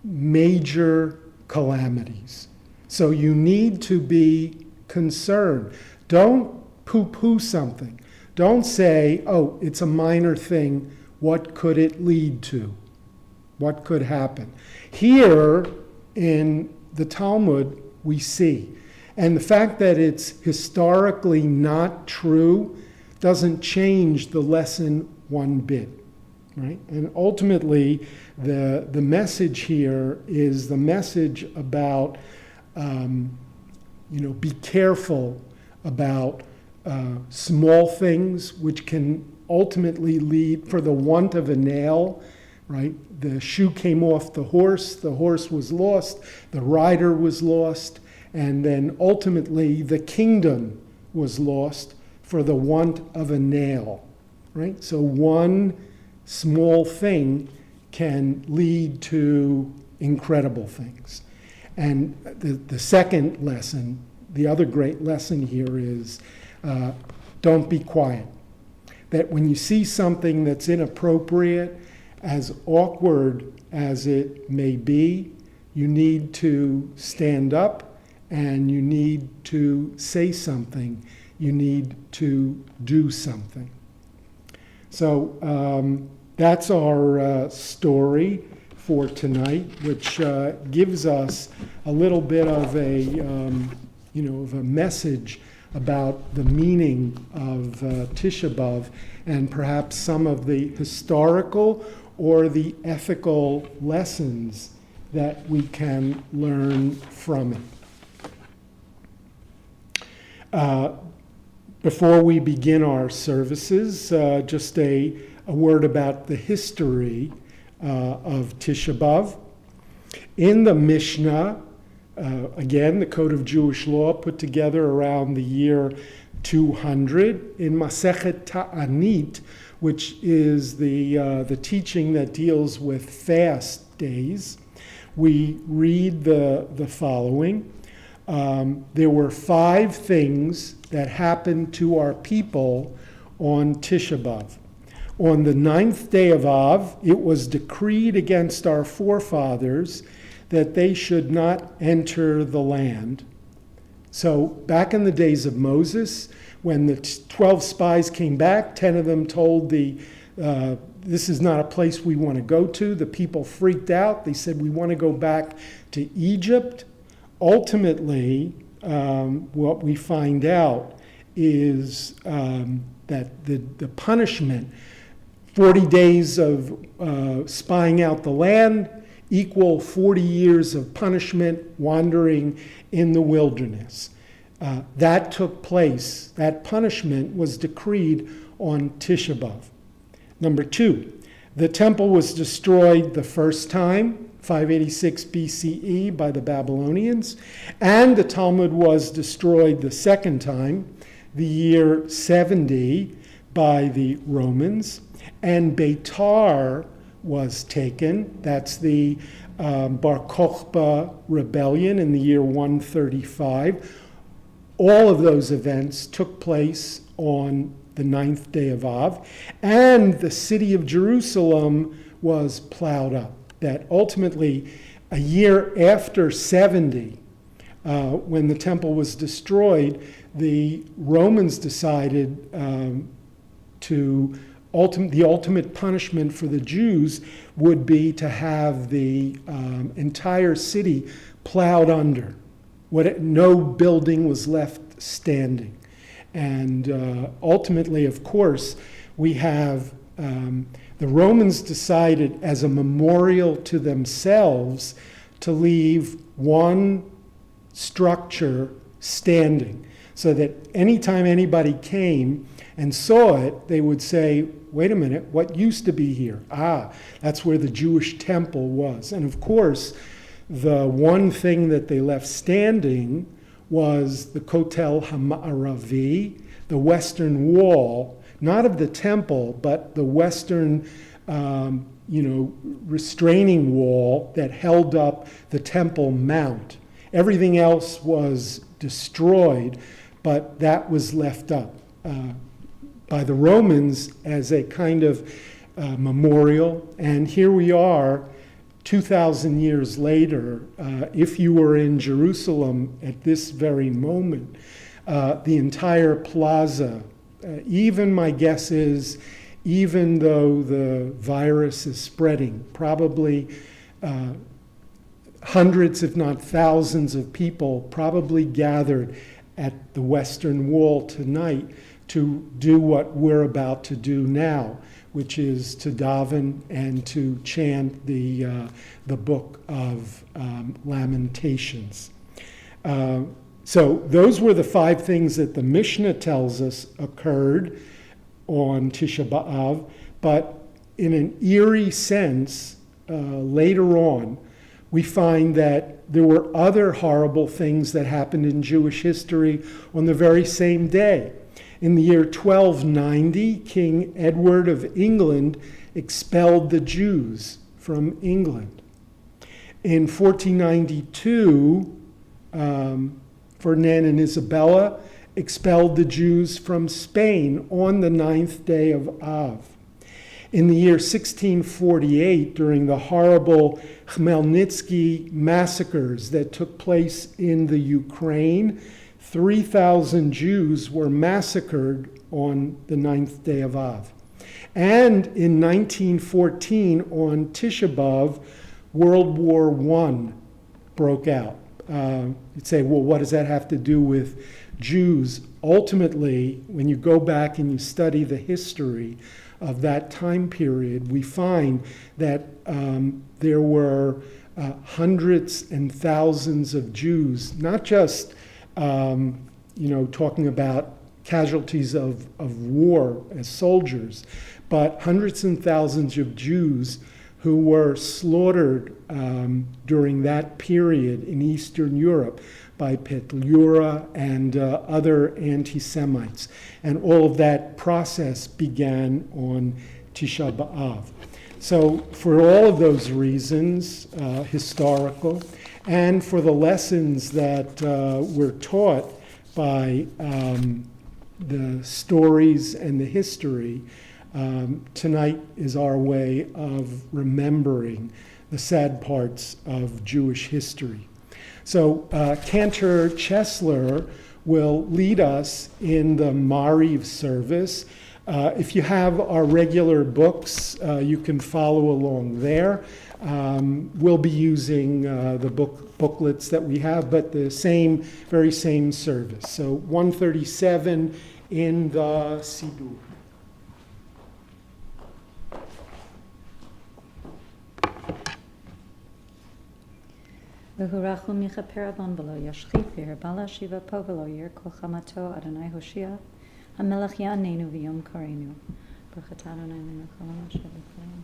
major calamities. So you need to be concerned. Don't poo-poo something. Don't say, oh, it's a minor thing. What could it lead to? What could happen? Here in the Talmud, we see. And the fact that it's historically not true doesn't change the lesson one bit, right? And ultimately, the message here is the message about, be careful about small things which can ultimately lead, for the want of a nail, right? The shoe came off the horse was lost, the rider was lost, and then ultimately the kingdom was lost for the want of a nail, right? So one small thing can lead to incredible things. And the second lesson, the other great lesson here is don't be quiet. That when you see something that's inappropriate, as awkward as it may be, you need to stand up and you need to say something. You need to do something. So that's our story for tonight, which gives us a little bit of a, of a message about the meaning of Tisha B'Av and perhaps some of the historical or the ethical lessons that we can learn from it. Before we begin our services, just a word about the history of Tisha B'Av. In the Mishnah, again, the Code of Jewish Law put together around the year 200, in Masechet Ta'anit, which is the teaching that deals with fast days, we read the following. There were 5 things that happened to our people on Tisha B'Av. On the 9th day of Av, it was decreed against our forefathers that they should not enter the land. So back in the days of Moses, when the 12 spies came back, 10 of them told this is not a place we want to go to. The people freaked out. They said, we want to go back to Egypt. Ultimately, what we find out is that the punishment, 40 days of spying out the land, equal 40 years of punishment wandering in the wilderness. That took place. That punishment was decreed on Tisha B'Av. Number 2, the temple was destroyed the first time, 586 BCE, by the Babylonians, and the Talmud was destroyed the second time, the year 70, by the Romans, and Beitar was taken. That's the Bar Kokhba rebellion in the year 135. All of those events took place on the 9th day of Av, and the city of Jerusalem was plowed up. That ultimately, a year after 70, when the temple was destroyed, the Romans decided the ultimate punishment for the Jews would be to have the entire city plowed under. No building was left standing. And ultimately, of course, we have the Romans decided as a memorial to themselves to leave one structure standing, so that anytime anybody came and saw it, they would say, wait a minute, what used to be here? That's where the Jewish temple was. And of course, the one thing that they left standing was the Kotel HaMa'aravi, the western wall, not of the temple, but the western restraining wall that held up the Temple Mount. Everything else was destroyed, but that was left up by the Romans as a kind of memorial. And here we are, 2,000 years later. If you were in Jerusalem at this very moment, the entire plaza, even my guess is, even though the virus is spreading, probably hundreds, if not thousands of people probably gathered at the Western Wall tonight to do what we're about to do now, which is to daven and to chant the Book of Lamentations. So those were the 5 things that the Mishnah tells us occurred on Tisha B'Av, but in an eerie sense, later on, we find that there were other horrible things that happened in Jewish history on the very same day. In the year 1290, King Edward of England expelled the Jews from England. In 1492, Ferdinand and Isabella expelled the Jews from Spain on the 9th day of Av. In the year 1648, during the horrible Khmelnytsky massacres that took place in the Ukraine, 3,000 Jews were massacred on the 9th day of Av. And in 1914, on Tisha B'Av, World War I broke out. You'd say, well, what does that have to do with Jews, ultimately, when you go back and you study the history of that time period, we find that there were hundreds and thousands of Jews, not just talking about casualties of war as soldiers, but hundreds and thousands of Jews who were slaughtered during that period in Eastern Europe by Petliura and other anti-Semites. And all of that process began on Tisha B'Av. So for all of those reasons, historical, and for the lessons that were taught by the stories and the history, tonight is our way of remembering the sad parts of Jewish history. So Cantor Chesler will lead us in the Mariv service. If you have our regular books, you can follow along there. We'll be using the booklets that we have, but the very same service. So 137 in the Siddur. V'hurachu michaper avon v'lo yashchifer, bala shiva po v'lo yer kol chamato Adonai Hoshia, HaMelech ya'anenu v'yom karenu. Baruch atah Adonai melech haolam asher b'kolam.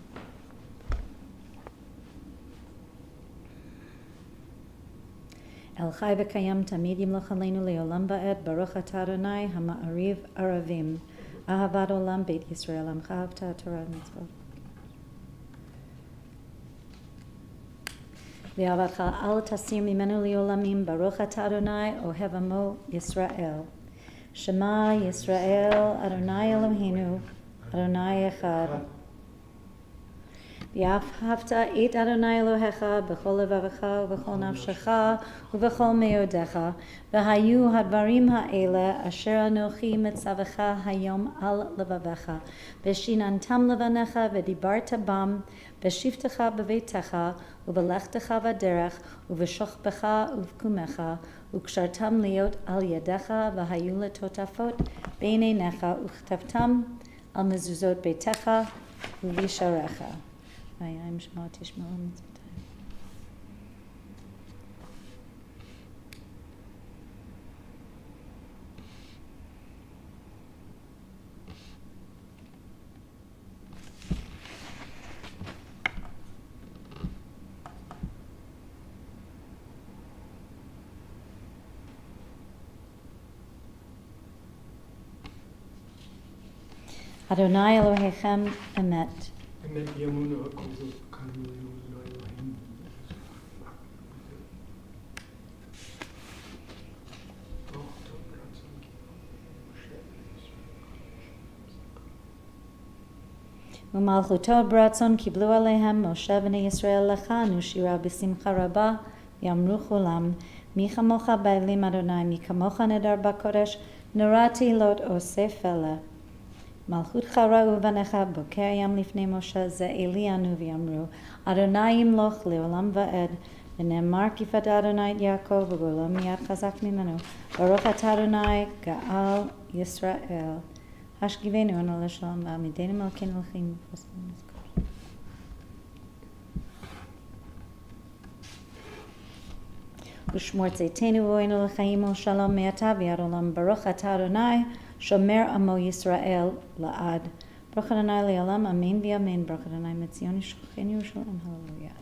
El chai v'kayam tamid yimloch aleinu le'olam ba'ed, Baruch atah Adonai ha'ma'ariv aravim, ahavat olam beit Yisrael, amcha ahavta Torah mitzvot. V'avatcha al tasir mimenu li'olamim, Baruch atah Adonai ohev amo Yisrael. Shema Yisrael, Adonai Eloheinu, Adonai Echad. V'ahavta et Adonai Elohecha b'chol levavecha u'b'chol nafshecha u'b'chol meodecha. V'hayu hadvarim ha'ele asher anochi metzavecha hayom al levavecha. V'shinantam levanecha v'dibarta bam v'shivtecha b'veitecha u'v'lechtecha v'derech u'v'shochbecha u'v'kumecha u'kshartam liot al yadecha v'hayu letotafot b'eineinecha u'chtavtam al mezuzot beitecha u'visharecha. V'yayim shema tishma'u mitzvotayim. Adonai Elohechem emet. Umalchuto bratzon kiblu alehem Moshe v'nei Yisrael lechanu shira b'simcha rabba yamru chulam mi chamocha ba'elim Adonai mi kamocha nedar b'kodesh norati lot osef ele. Malchut chara uvanecha boker yam lifnei Moshe ze eli anu v'yamru Adonai yimloch leolam va'ed v'nemar kifat Adonai et Yaakov v'golam miyad chazak mimenu Baruch atah Adonai ga'al Yisrael Hashgivenu anu l'shalom v'amidenu malkeinu l'chim Ushmor tzeitzenu v'oinu l'chaim u'shalom me'ata v'yad olam Baruch atah Adonai Shomer amo Yisrael la'ad. Baruch Adonai le'olam, amen v'amen. Baruch Adonai metzion yishchenu Yerushalayim. Hallelujah.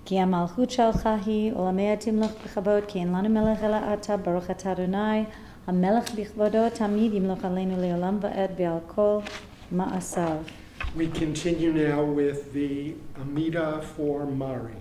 כי המלכות שלך היא עולמי תמלוך בכבוד, כי אין לנו מלך אלא אתה, ברוך אתה אדוני, המלך בכבודו תמיד ימלוך עלינו לעולם ועד בעל כל מעשיו. We continue now with the Amida for Mari.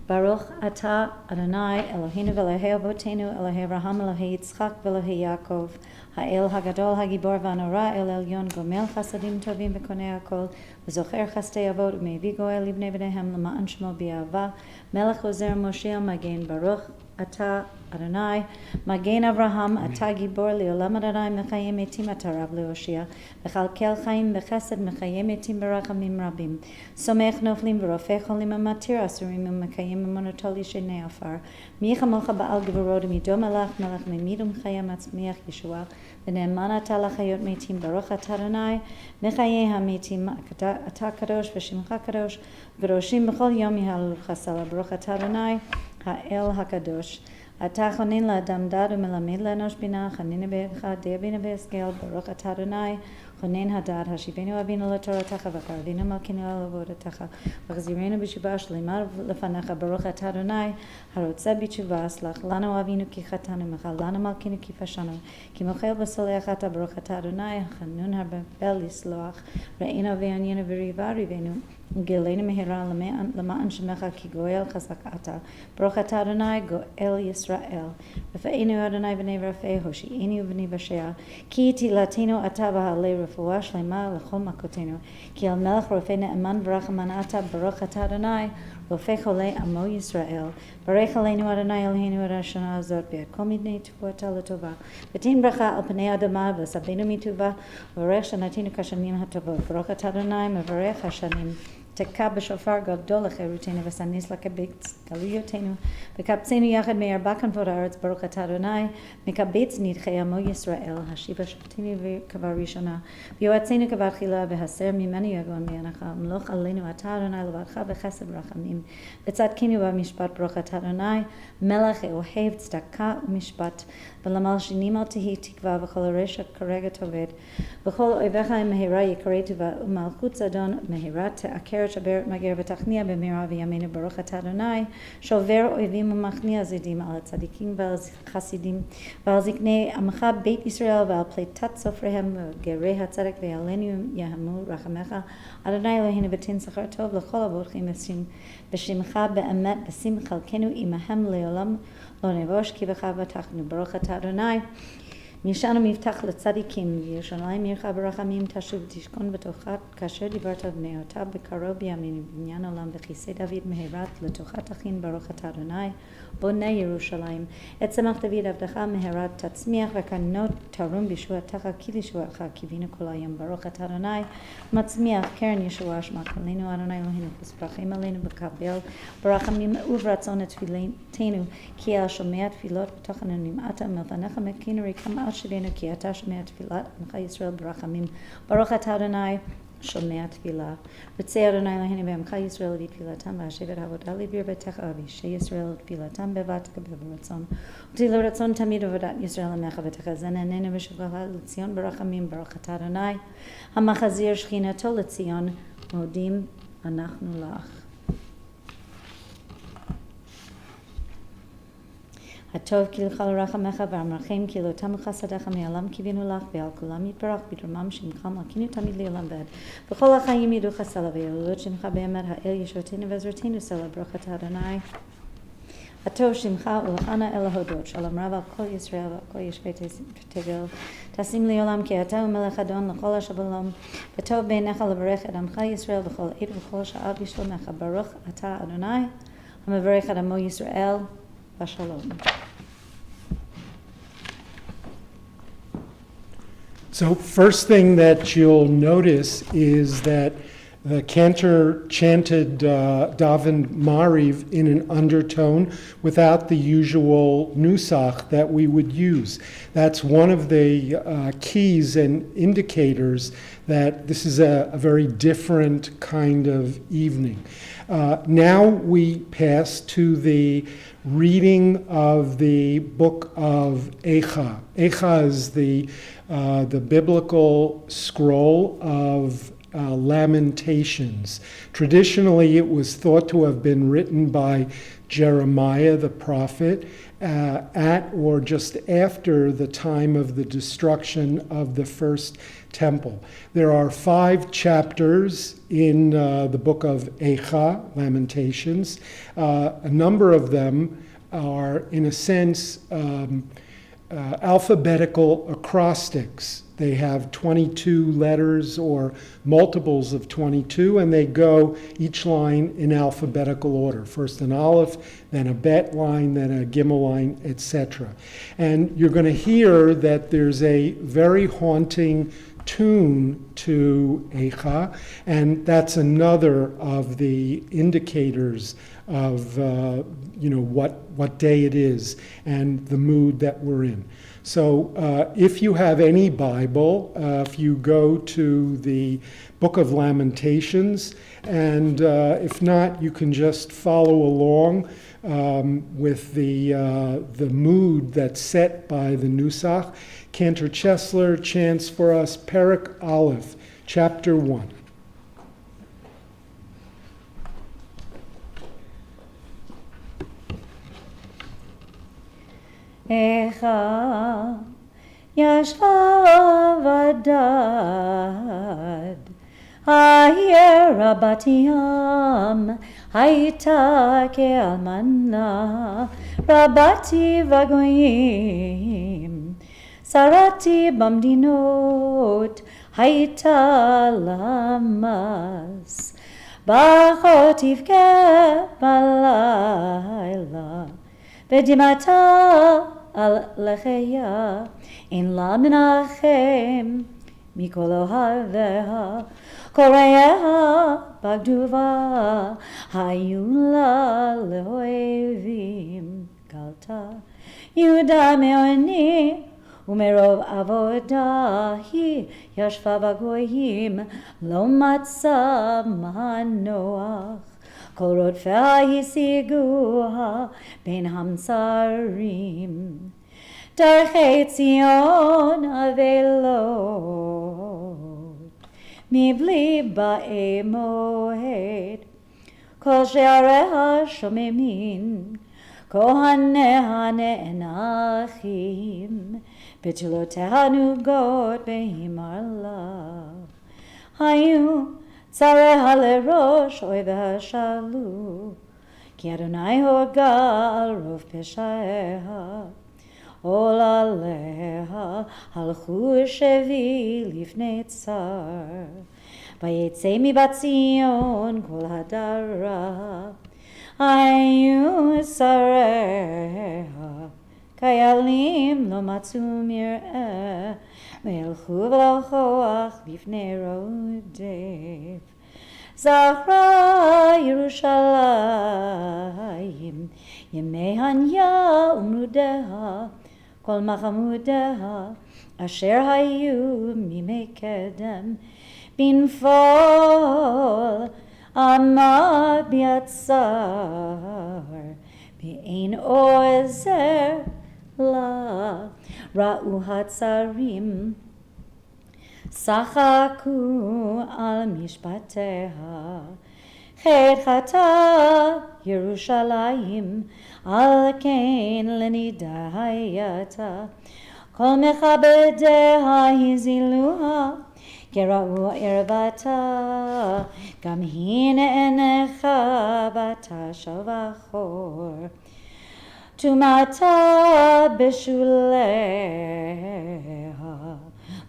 Baruch Ata Adonai Eloheinu v'Elohei Avotenu Elohei Avraham Elohei Yitzchak v'Elohei Yaakov Ha'el Hagadol Hagibor v'Anora El Elyon Gomel Chasadim Tovim v'Konei Hakol v'Zocher Chastei Avot u'Mevi Goel Livnei B'neihem L'ma'an Shmo B'Yahava Melech Ozer Moshe Magen Baruch Ata Adonai Magen Avraham Ata Gibor Leolam Adonai Mechayim Etim Ata Rav Leoshia V'Chalkel Chaim V'Chesed Mechayim Etim B'Rachamim Rabim Somech Noflim V'Rofei Cholim Amatir Asurim U'Mekayim U'Monotol Yishenei Afar Mi Chamocha Ba'al Gevorot Midom Melech Melech Memid U'Mechayim Atzmiach Yeshua V'Ne'eman Ata L'Chayot Metim Baruch Ata Adonai Mechayei HaMetim Ata Kadosh V'Shimcha Kadosh V'Roshim B'Chol Yom Yihalu Chasala Baruch Ata Adonai Ha'el HaKadosh אתה חונן לאדם דעת ומלמד לאנוש בינה, חנין בידך, די בינה והשכל, ברוך אתה אדוני, חונן הדעת, השיבנו אבינו לתורתך, וקרבינו מלכנו על עבודתך, וחזירנו בתשובה שלמה לפניך, ברוך אתה אדוני, הרוצה בתשובה, סלח לנו אבינו כי חטאנו, מחל לנו מלכנו כי פשענו, כי מוחל וסולח אתה, ברוך אתה אדוני, חנון הרבה לסלוח, ראינו ועניינו וריבה ריבנו, גילנו מהרה למען שמך כי גואל חזק אתה, ברוך אתה אדוני גואל ישראל, רפאנו אדוני בני ורפא, הושיענו בני בשע, כי תהילתנו אתה בעלי רפואה שלמה לכל מכותינו, כי על מלך רופא נאמן ורחמן אתה, ברוך אתה אדוני, רופא חולי עמו ישראל, ברך עלינו אדוני אלוהינו את השנה הזאת, ואת כל מיני תבואתה לטובה, ותן ברכה על פני האדמה, וסבנו מטובה, וברך שנתנו כשנים הטובות, ברוך אתה אדוני מברך השנים, תקע בשופר גדול לחירותנו וסניס לקבץ גלויותינו וקבצנו יחד מארבע כנפות הארץ ברוך אתה אדוני מקבץ נדחי עמו ישראל השיבה שופטינו כבראשונה ויועצינו כבתחילה והסר ממנו יגון ביניך מלוך עלינו אתה אדוני לבדך בחסד ורחמים וצדקנו במשפט ברוך אתה אדוני מלך אוהב צדקה ומשפט ולמלשינים אל תהי תקווה וכל הרשע כרגע תאבד וכל אויביך מהרה יקרא טובה ומלכות זדון מהרה תעקר שבר מגר ותכניע במהרה וימינו ברוך אתה אדוני שובר אויבים ומכניע זדים על הצדיקים ועל חסידים ועל זקני עמך בית ישראל ועל פליטת סופריהם וגרי הצדק ועלינו יהמו רחמך אדוני אלוהינו ותן שכר טוב לכל עבודכם בשמך באמת בשים חלקנו עמהם לעולם לא נבוש כי בך בטחנו ברוך אתה אדוני משענו מבטח לצדיקים וירושלים עירך ברחמים תשוב ותשכון בתוכה כאשר דיברת בני אותה בקרוב בימינו בבניין עולם וכיסא דוד מהרת לתוכה תכין ברוך אתה אדוני בונה ירושלים את צמח דוד עבדך מהרת תצמיח וקרנות תרום בישועתך כי לישועתך קיווינו כל היום ברוך אתה אדוני מצמיח קרן ישועה שמע קולנו אדוני אלוהינו וספרחים עלינו בקבל ברחמים וברצון את תפילתנו כי על שומע תפילות בתוכנו נמעט מלפניך מקינו ריקם על שבינו כי אתה שומע תפילת עמך ישראל ברחמים ברוך אתה אדוני שומע תפילה רוצה אדוני אלוהינו בעמך ישראל להביא תפילתם והשבת העבודה להעביר ביתך אבישי ישראל תפילתם בבת קבל ברצון אותי לרצון תמיד עבודת ישראל עמך ותחזן עינינו בשובך לציון ברחמים ברוך אתה אדוני המחזיר שכינתו לציון מודים אנחנו לך הטוב כי לך לרחמך והמרחם כי לא תמו חסדך מעולם קיווינו לך ועל כולם יתברך בדרמם שמך מלכינו תמיד לעולם ועד בכל החיים ידעוך סלע ויעללות שמך באמת האל ישועתנו ועזרתנו סלע ברוך אתה אדוני הטוב שמך ולכנה אל ההודות שלום רב על כל ישראל ועל כל יושבי תבל תשים לעולם כי אתה הוא מלך אדון לכל השבלום וטוב בעיניך לברך את עמך ישראל בכל עת ובכל שעה בשלומך ברוך אתה אדוני המברך את עמו ישראל Shalom. So first thing that you'll notice is that the cantor chanted Daven Mariv in an undertone without the usual nusach that we would use. That's one of the keys and indicators that this is a very different kind of evening. Now we pass to the reading of the Book of Eicha. Eicha is the biblical scroll of Lamentations. Traditionally, it was thought to have been written by Jeremiah the prophet, at or just after the time of the destruction of the first temple. There are 5 chapters in the book of Eicha, Lamentations. A number of them are, in a sense, alphabetical acrostics. They have 22 letters or multiples of 22, and they go each line in alphabetical order. First an aleph, then a bet line, then a gimel line, etc. And you're going to hear that there's a very haunting tune to Eicha, and that's another of the indicators of what day it is and the mood that we're in. So if you have any Bible, if you go to the Book of Lamentations, and if not, you can just follow along with the mood that's set by the Nusach. Cantor Chesler chants for us Perek Aleph, chapter 1. Eicha yashva vadad Ayer Rabbatiam Haita ke'almana Rabbati vagoyim Sarati bamdinot Haita lamas Bachot ivke balayla Vedimata al lecheya in la menachem mikol ohaveha koreha bagduva hayula lehoevim galta Yuda meoni umerov avoda hi yashva bagoyim lo matza manoach Kol rodfea hisiguha ben hamsarim Darchei Tzion avelot Mibli ba'e moed Kol she'areha shomemin Kohaneha ne'enachim B'tziloteha nugot behimar la Hayu Tzareha lerosh oiveh shalu Ki Adonai hoga al rov peshaeha Ol aleha halchu shevi lifnei tzar Vayetze mibat Zion kol hadara Ayu tzareha Kayalim lo matzu mir'eh Ve'elchu v'lochoach bifnei rodev Zachra Yerushalayim Yemei hanya umrudeha Kol machamudeha Asher hayu mimei kedem Binfol Amad biatzar Be'ein ozer la Ra'u hatzarim Sachaku al mishpateha Chet chata Yerushalayim Al kein lenidayata Kol mechabedeha hiziluha Kera'u ervata Gam hi ne'enecha batasha v'achor Tumata beshuleha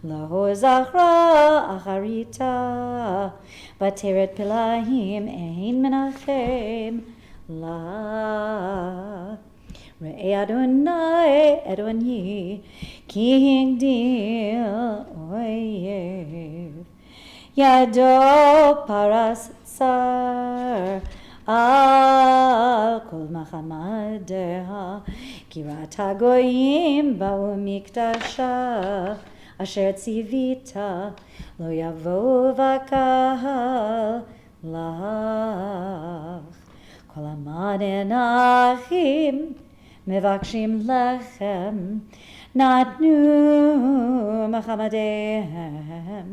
Laho zachra acharita Bateret pilahim ein menachem la Re'e Adonai Edoni Ki higdil oyev Yado paras tsar Al kol machamadeha Kirat hagoyim ba'u miktasha Asher tzivita lo yavo v'kahal lach Kol amanenachim mevakshim lechem Natnu machamadehem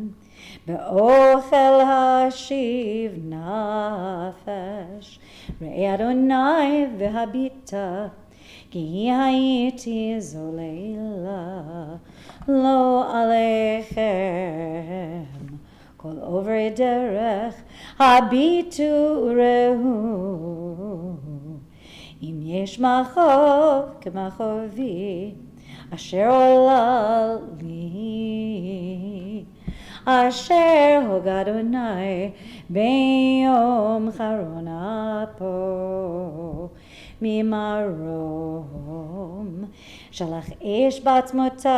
Be'ochel hashiv nafesh ראה אדוני והביטה, כי הייתי זוללה לא עליכם. כל עוברי דרך הביטו וראו, אם יש מחוב כמחובי אשר עולה לי, אשר הוג אדוני ביום חרון אפו ממרום, שלח אש בעצמותי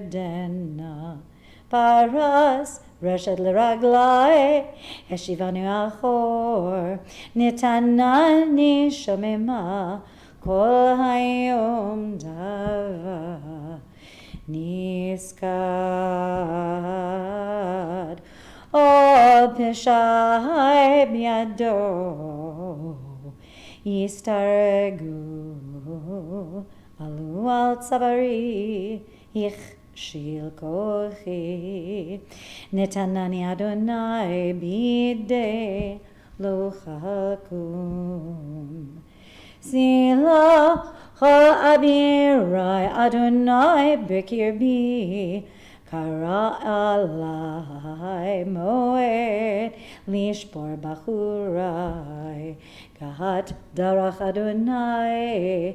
מירדנה, פרס רשת לרגלי, השיבנו אחור, נתנני שוממה כל היום דבר נזכר. all פשעי בידו יסתרגו, עלו על צווארי הכשיל כוחי, נתנני אדוני בידי לא חכום. סלה כל אבירי אדוני בקרבי, קרא עלי מועד לשפור בחורי, גת דרך אדוני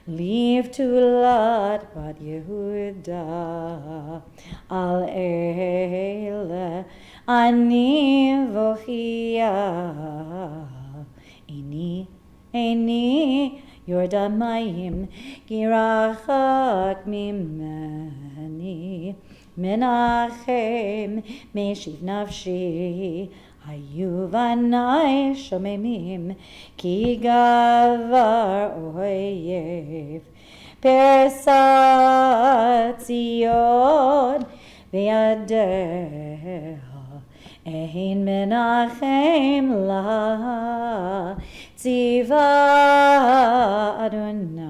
לבתולת בת יהודה. על אלה אני בוכייה, איני יורד מים כי רחק ממני, מנחם משיב נפשי, היו בני שוממים כי גבר אויב. פרסת ציון בידיה, אין מנחם לה, ציווה אדוני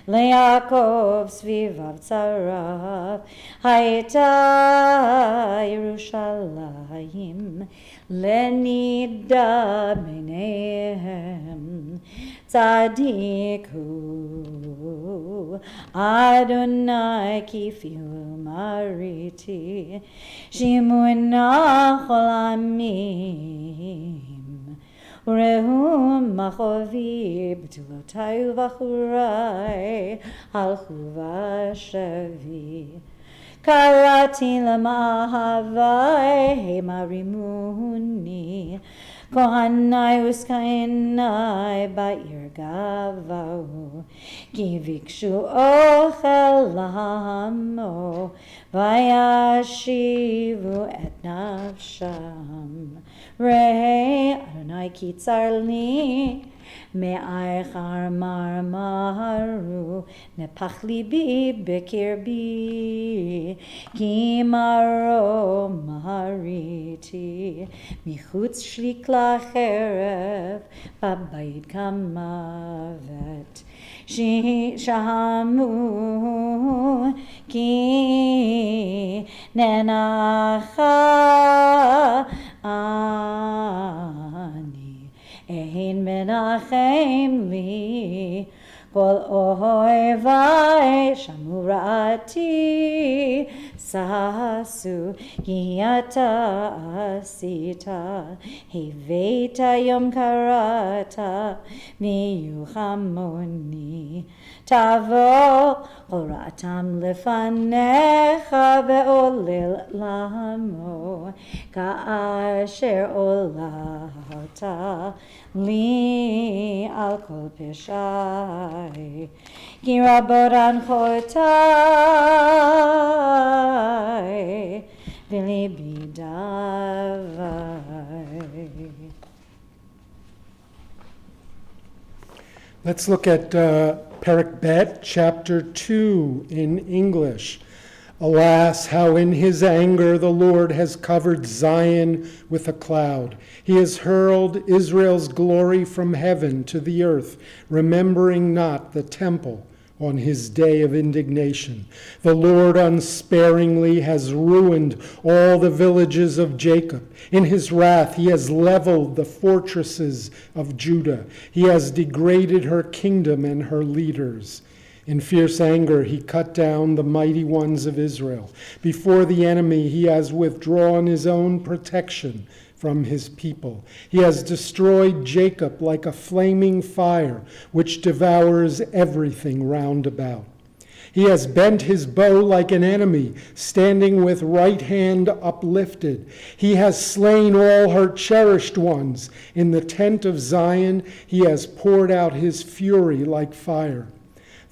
ליעקב סביביו צרף, הייתה ירושלים לנידה ביניהם. צדיק הוא אדוני כפי ומריתי, שמונה כל עמים. וראו מחובי בתולותי ובחורי הלכו ושבי. קראתי למאהבי המה רימוני, כהני וזקני בעיר גבהו, כי ביקשו אוכל לעמו וישיבו את נפשם. ראה אדוני כי צר לי, מאחר מרמרו, נפח ליבי בקרבי, כי מרום מריתי, מחוץ שליק לחרב, בבית כמוות. שמו כי ננחה אני, אין מנחם לי, כל אוהבי שמעו רעתי, ששו כי אתה עשית, הבאת יום קראת מיוחמוני. תבוא כל רעתם לפניך ועולל למו, כאשר עוללת לי על כל פשעי, כי רבות הנחותי וליבי דבר. Let's look at Perek Bet, chapter 2 in English. Alas, how in his anger the Lord has covered Zion with a cloud. He has hurled Israel's glory from heaven to the earth, remembering not the temple on his day of indignation. The Lord unsparingly has ruined all the villages of Jacob. In his wrath he has leveled the fortresses of Judah. He has degraded her kingdom and her leaders. In fierce anger he cut down the mighty ones of Israel. Before the enemy he has withdrawn his own protection from his people. He has destroyed Jacob like a flaming fire, which devours everything round about. He has bent his bow like an enemy, standing with right hand uplifted. He has slain all her cherished ones. In the tent of Zion he has poured out his fury like fire.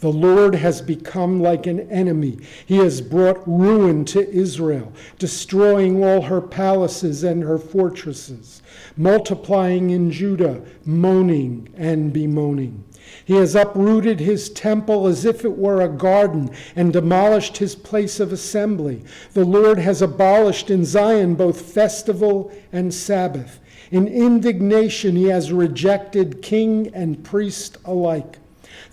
The Lord has become like an enemy. He has brought ruin to Israel, destroying all her palaces and her fortresses, multiplying in Judah, moaning and bemoaning. He has uprooted his temple as if it were a garden and demolished his place of assembly. The Lord has abolished in Zion both festival and Sabbath. In indignation he has rejected king and priest alike.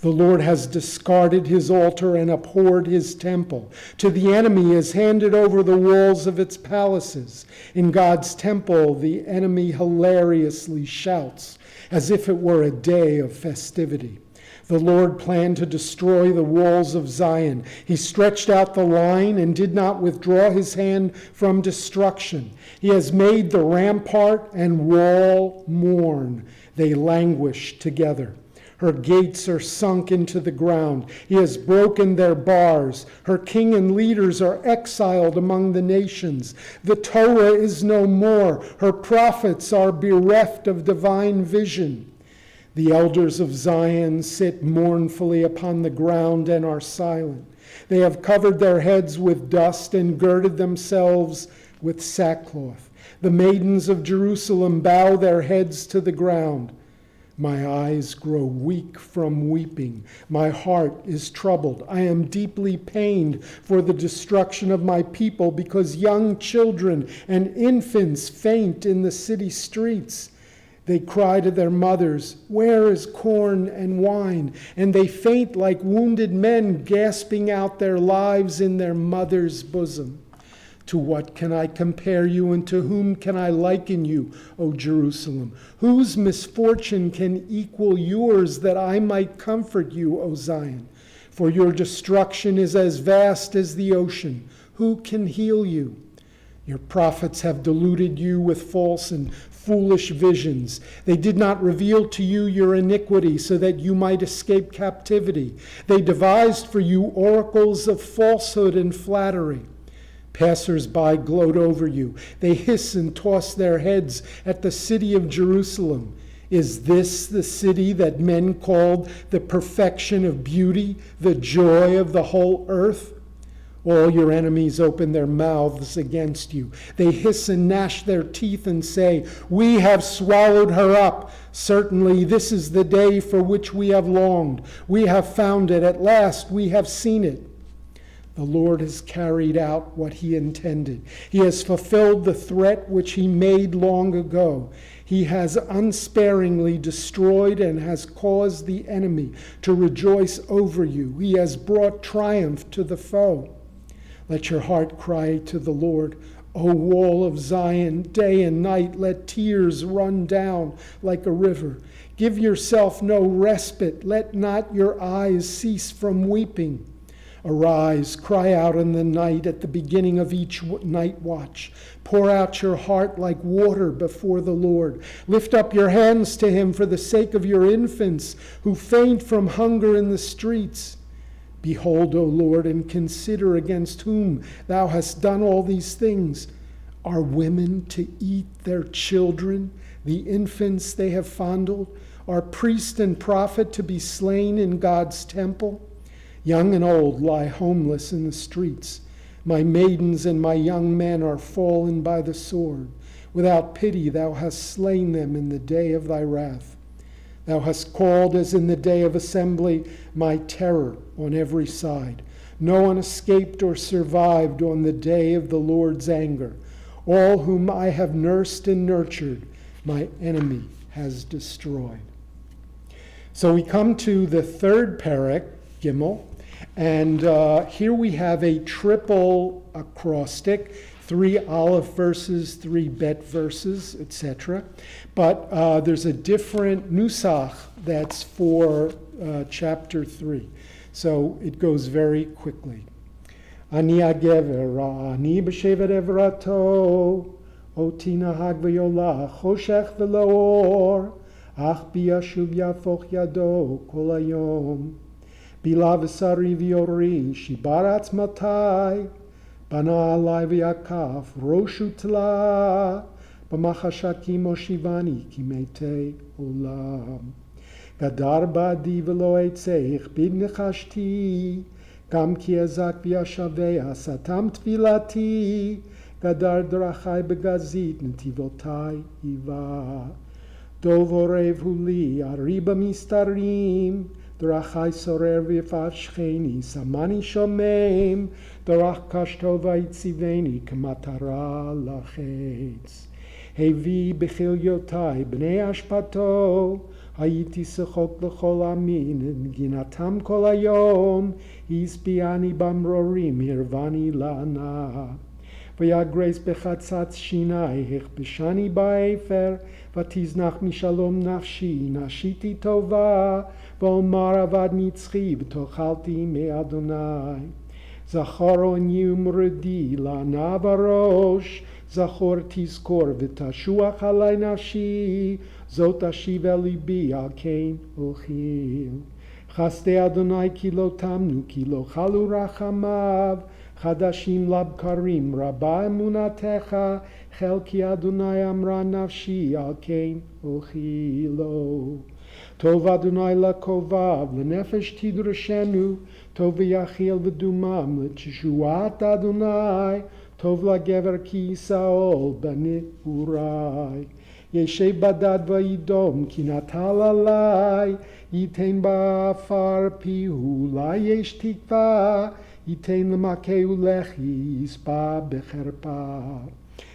The Lord has discarded his altar and abhorred his temple. To the enemy he has handed over the walls of its palaces. In God's temple the enemy hilariously shouts, as if it were a day of festivity. The Lord planned to destroy the walls of Zion. He stretched out the line and did not withdraw his hand from destruction. He has made the rampart and wall mourn. They languish together. Her gates are sunk into the ground. He has broken their bars. Her king and leaders are exiled among the nations. The Torah is no more. Her prophets are bereft of divine vision. The elders of Zion sit mournfully upon the ground and are silent. They have covered their heads with dust and girded themselves with sackcloth. The maidens of Jerusalem bow their heads to the ground. My eyes grow weak from weeping. My heart is troubled. I am deeply pained for the destruction of my people, because young children and infants faint in the city streets. They cry to their mothers, "Where is corn and wine?" And they faint like wounded men gasping out their lives in their mother's bosom. To what can I compare you, and to whom can I liken you, O Jerusalem? Whose misfortune can equal yours, that I might comfort you, O Zion? For your destruction is as vast as the ocean. Who can heal you? Your prophets have deluded you with false and foolish visions. They did not reveal to you your iniquity so that you might escape captivity. They devised for you oracles of falsehood and flattery. Passers-by gloat over you. They hiss and toss their heads at the city of Jerusalem. Is this the city that men called the perfection of beauty, the joy of the whole earth? All your enemies open their mouths against you. They hiss and gnash their teeth and say, "We have swallowed her up. Certainly this is the day for which we have longed. We have found it. At last we have seen it." The Lord has carried out what he intended. He has fulfilled the threat which he made long ago. He has unsparingly destroyed and has caused the enemy to rejoice over you. He has brought triumph to the foe. Let your heart cry to the Lord, O wall of Zion. Day and night let tears run down like a river. Give yourself no respite. Let not your eyes cease from weeping. Arise, cry out in the night at the beginning of each night watch. Pour out your heart like water before the Lord. Lift up your hands to him for the sake of your infants who faint from hunger in the streets. Behold, O Lord, and consider against whom thou hast done all these things. Are women to eat their children, the infants they have fondled? Are priest and prophet to be slain in God's temple? Young and old lie homeless in the streets. My maidens and my young men are fallen by the sword. Without pity thou hast slain them in the day of thy wrath. Thou hast called, as in the day of assembly, my terror on every side. No one escaped or survived on the day of the Lord's anger. All whom I have nursed and nurtured, my enemy has destroyed. So we come to the third parak, Gimel. And here we have a triple acrostic, 3 Aleph verses, 3 Bet verses, etc. But there's a different nusach that's for chapter 3. So it goes very quickly. Ani agever, ani b'shevet evrato, oti nahag v'yola, choshech v'lo or, ach biyashuv yafoch yado kol hayom. Bila v'sari v'yori, shibaratz matai, bana alai v'yakaf, roshu tla, b'machashakim oshivani kimete olam. Gadar ba'di v'lo etzeich, bid nechashti, gam ki ezak v'yashavea, satam tvilati, gadar drachai begazit, netivotai iva. Dov orev huli, ariba mistarim, drachai sorer v'yafat shcheni, samani shomem, drach kashto v'yitziveni, k'matara lachetz. Hevi b'chilyotai, b'nei ashpato, הייתי שחוק לכל המין, נגינתם כל היום, הסביעני במרורים, הרבני לענה. ויגרס בחצץ שיני, הכבשני באפר, ותזנח משלום נפשי, נשיתי טובה, ואומר עבד נצחי, ותאכלתי מאדוני. זכרוני ומרדי, לענה בראש, זכור תזכור ותשוח עלי נפשי, זאת אשיב אל ליבי על כן אוכיל. חסדי אדוני כי לא תמנו, כי לא חלו רחמיו, חדשים לבקרים, רבה אמונתך, חלקי אדוני אמרה נפשי, על כן אוכילו. טוב אדוני לקרוביו, לנפש תדרשנו, טוב ויחיל ודומם, לתשועת אדוני, טוב לגבר כי ישאול בנעורי. ישב בדד וידום כי נטל עלי, ייתן באפר פיהו, לה יש תקווה, ייתן למכהו לחי, יספה בחרפה.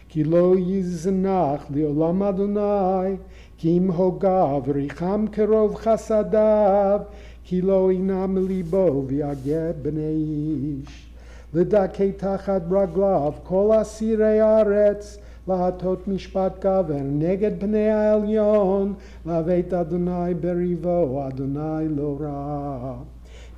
כי לא יזנח לעולם אדוני, כי אם הוגיו ריחם קרוב חסדיו, כי לא ינם ליבו ויגע בני איש. לדכא תחת רגליו כל אסירי הארץ, להטות משפט גבר נגד פני העליון, לבית אדוני בריבו, אדוני לא רע.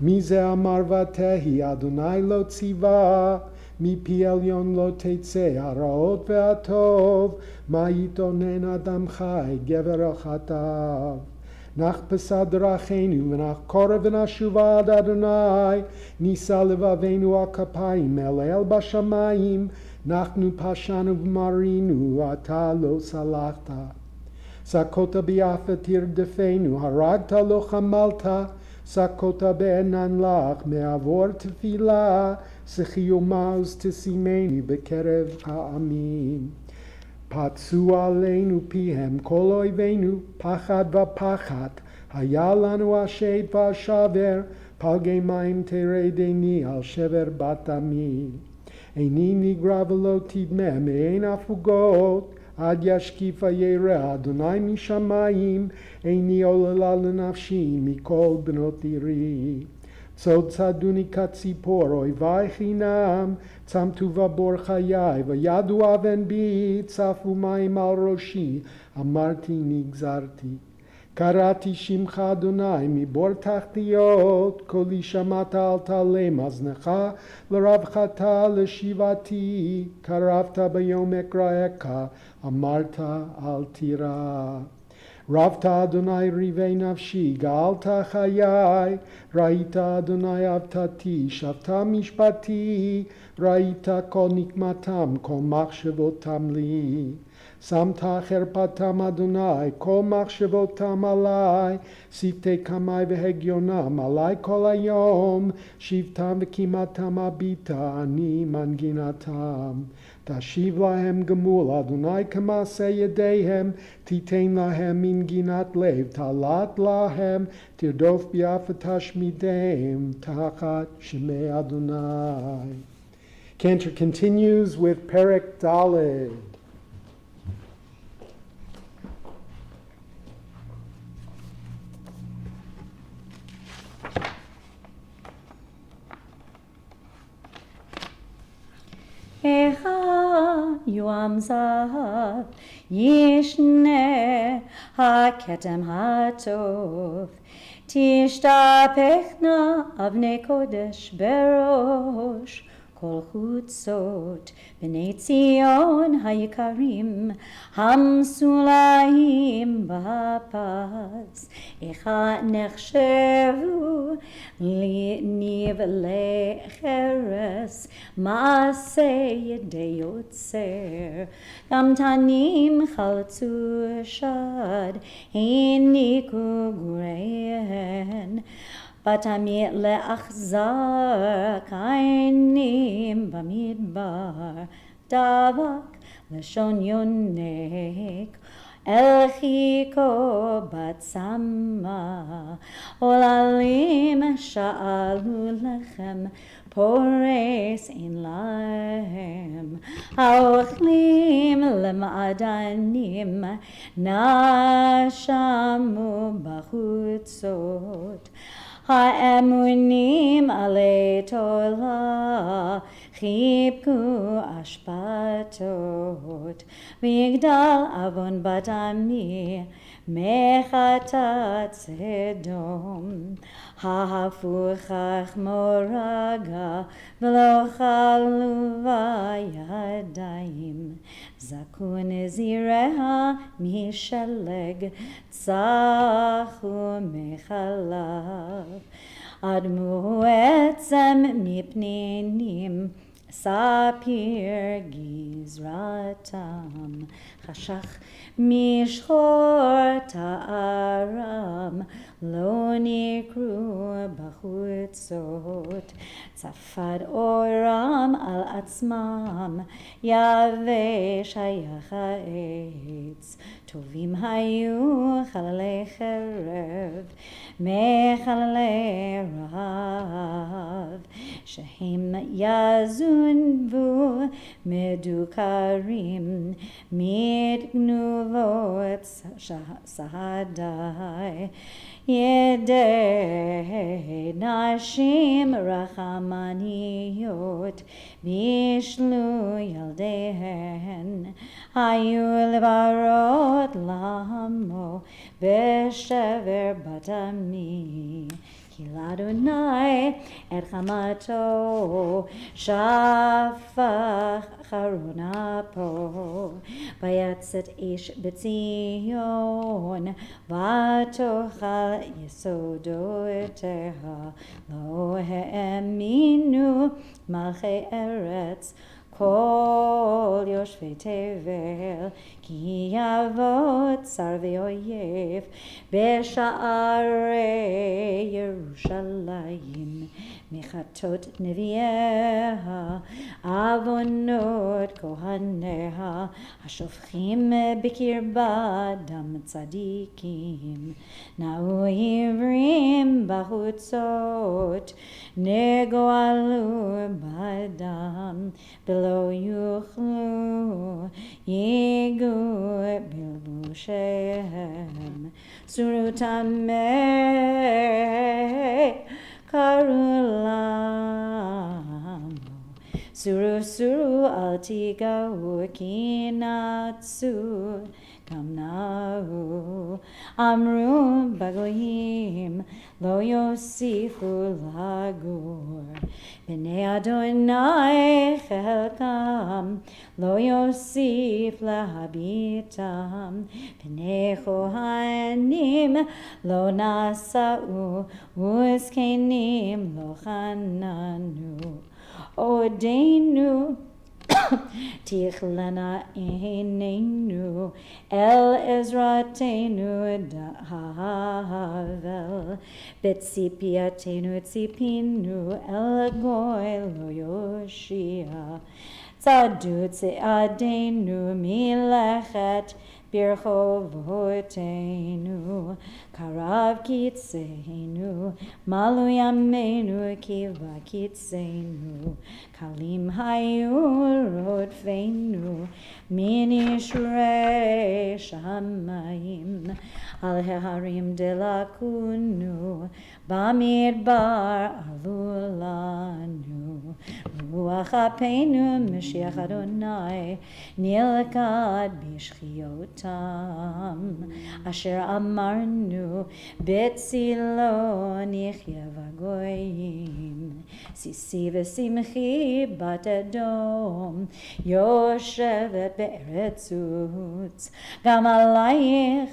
מי זה אמר ותהי, אדוני לא ציווה, מפי עליון לא תצא הרעות והטוב, מה יתאונן אדם חי, גבר על חטאיו. נחפשה דרכינו ונחקור ונשובה עד אדוני, נישא לבבינו על כפיים אל אל בשמיים, אנחנו פשענו ומרינו, אתה לא סלחת. סקות ביפה תרדפנו, הרגת לא חמלת, סקות בענן לך, מעבור תפילה, שכי ומעוז תשימני בקרב העמים. פצו עלינו פיהם כל אויבינו, פחד ופחד, היה לנו השד והשבר, פלגי מים תרדני על שבר בת עמי. איני נגרע ולא תדמה מעין הפוגות, עד ישקיף הירא אדוני משמיים, איני עוללה לנפשי מכל בנות עירי. צוד צדוני כציפור, אויבי חינם, צמתו בבור חיי, וידעו אבן בי, צפו מים על ראשי, אמרתי נגזרתי. קראתי שמך אדוני מבור תחתיות, קולי שמעת אל תעלם אזנך, לרווחת לשיבתי, קרבת ביום אקראך, אמרת אל תירא. רבת אדוני ריבי נפשי, גאלת חיי, ראית אדוני אבטתי, שבתה משפטי, ראית כל נקמתם, כל מחשבותם לי. שמת חרפתם אדוני, כל מחשבותם עלי, שפתי קמי והגיונם עלי כל היום, שבתם וקימתם הביטה, אני מנגינתם. תשיב להם גמול, אדוני כמעשה ידיהם, תיתן להם מנגינת לב, תלת להם, תרדוף ביפה תשמידם, תחת שמי אדוני. Cantor continues with Perek Daled. יום זהב, ישנה הכתם הטוב. תשתפכנה אבני קודש בראש, כל חוצות בני ציון היקרים, המסולאים בפס, איך נחשבו לנבלי חרס, מעשה ידי יוצר. גם תנים חלצו שד, הניקו גוריהן, בתמיד לאכזר קיינים במדבר, דבק לשון יונק, אל חיכו בצמא, עוללים שאלו לכם, פורס אין להם, האוכלים למעדנים, נשמו בחוצות, האמונים עלי תולה, חיבקו אשפתות, ויגדל עוון בת עמי, מחטאת סדום. ההפוך מורגע, ולא חלו בידיים, זכו נזיריה משלג, צחו מחלב. אדמו עצם מפנינים, ספיר גזרתם, חשך משחור תארם, לא נקרו בחוצות, צפד אורם על עצמם, יבש היח העץ, טובים היו חללי חרב, מחללי רעב, שהם יזונבו מדוכרים, מתגנובות שהדי, ידי נשים רחמניות, בישלו ילדיהן, היו לברות למו, ושבר בת עמי. כי לאדוני את חמתו שפך אחרון אפו, ויצת אש בציון, ותאכל יסודותיה. לא האמינו מלכי ארץ, כל יושבי תבל, כי יבוא צר ואויב בשערי ירושלים. מחטות נביאיה, עוונות כהניה, השופכים בקרבה דם צדיקים. נעו עברים בחוצות, נגואלו בדם, ולא יוכלו יגעו בלבושיהם. סורו טמא קראו למו, סורו סורו אל תיגעו, כי נצו גם נאו. אמרו בגויים לא יוסיפו לגור, בני אדוני חלקם לא יוסיף להביטם, בני כהנים לא נשאו, וזקנים לא חננו. עודנו תכלנה עינינו אל עזרתנו דאבל, בציפייתנו ציפינו אל גוי לא יושיע. צעדו צעדינו מלאכת ברחובותינו, קרב קצנו, מלאו ימינו קיבה קצנו, קלים היו רודפינו מנשרי שמיים, על ההרים דלקונו, במדבר עלו לנו. רוח אפינו משיח אדוני נלכד בשחיותם אשר אמרנו בצילו נחיה בגויים סיסי ושמחי בת אדום יושבת בארץ עוץ גם עלייך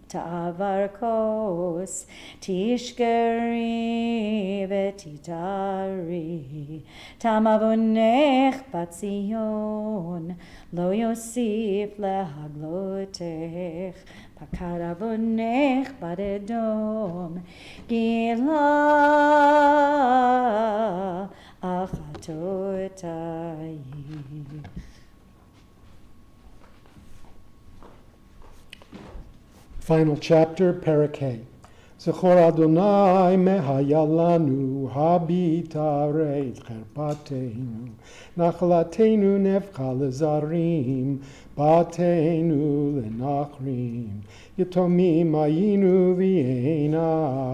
תעבר כוס תשכרי ותתארי תם עוונך בציון לא יוסיף להגלותך פקד עוונך בת אדום גילה על חטאותייך. Final chapter, Perek Hey. Zechor Adonai mehaya lanu habitare et cherpateinu nachalatenu nefcha lezarim batenu lenachrim yatomim ayinu v'yeina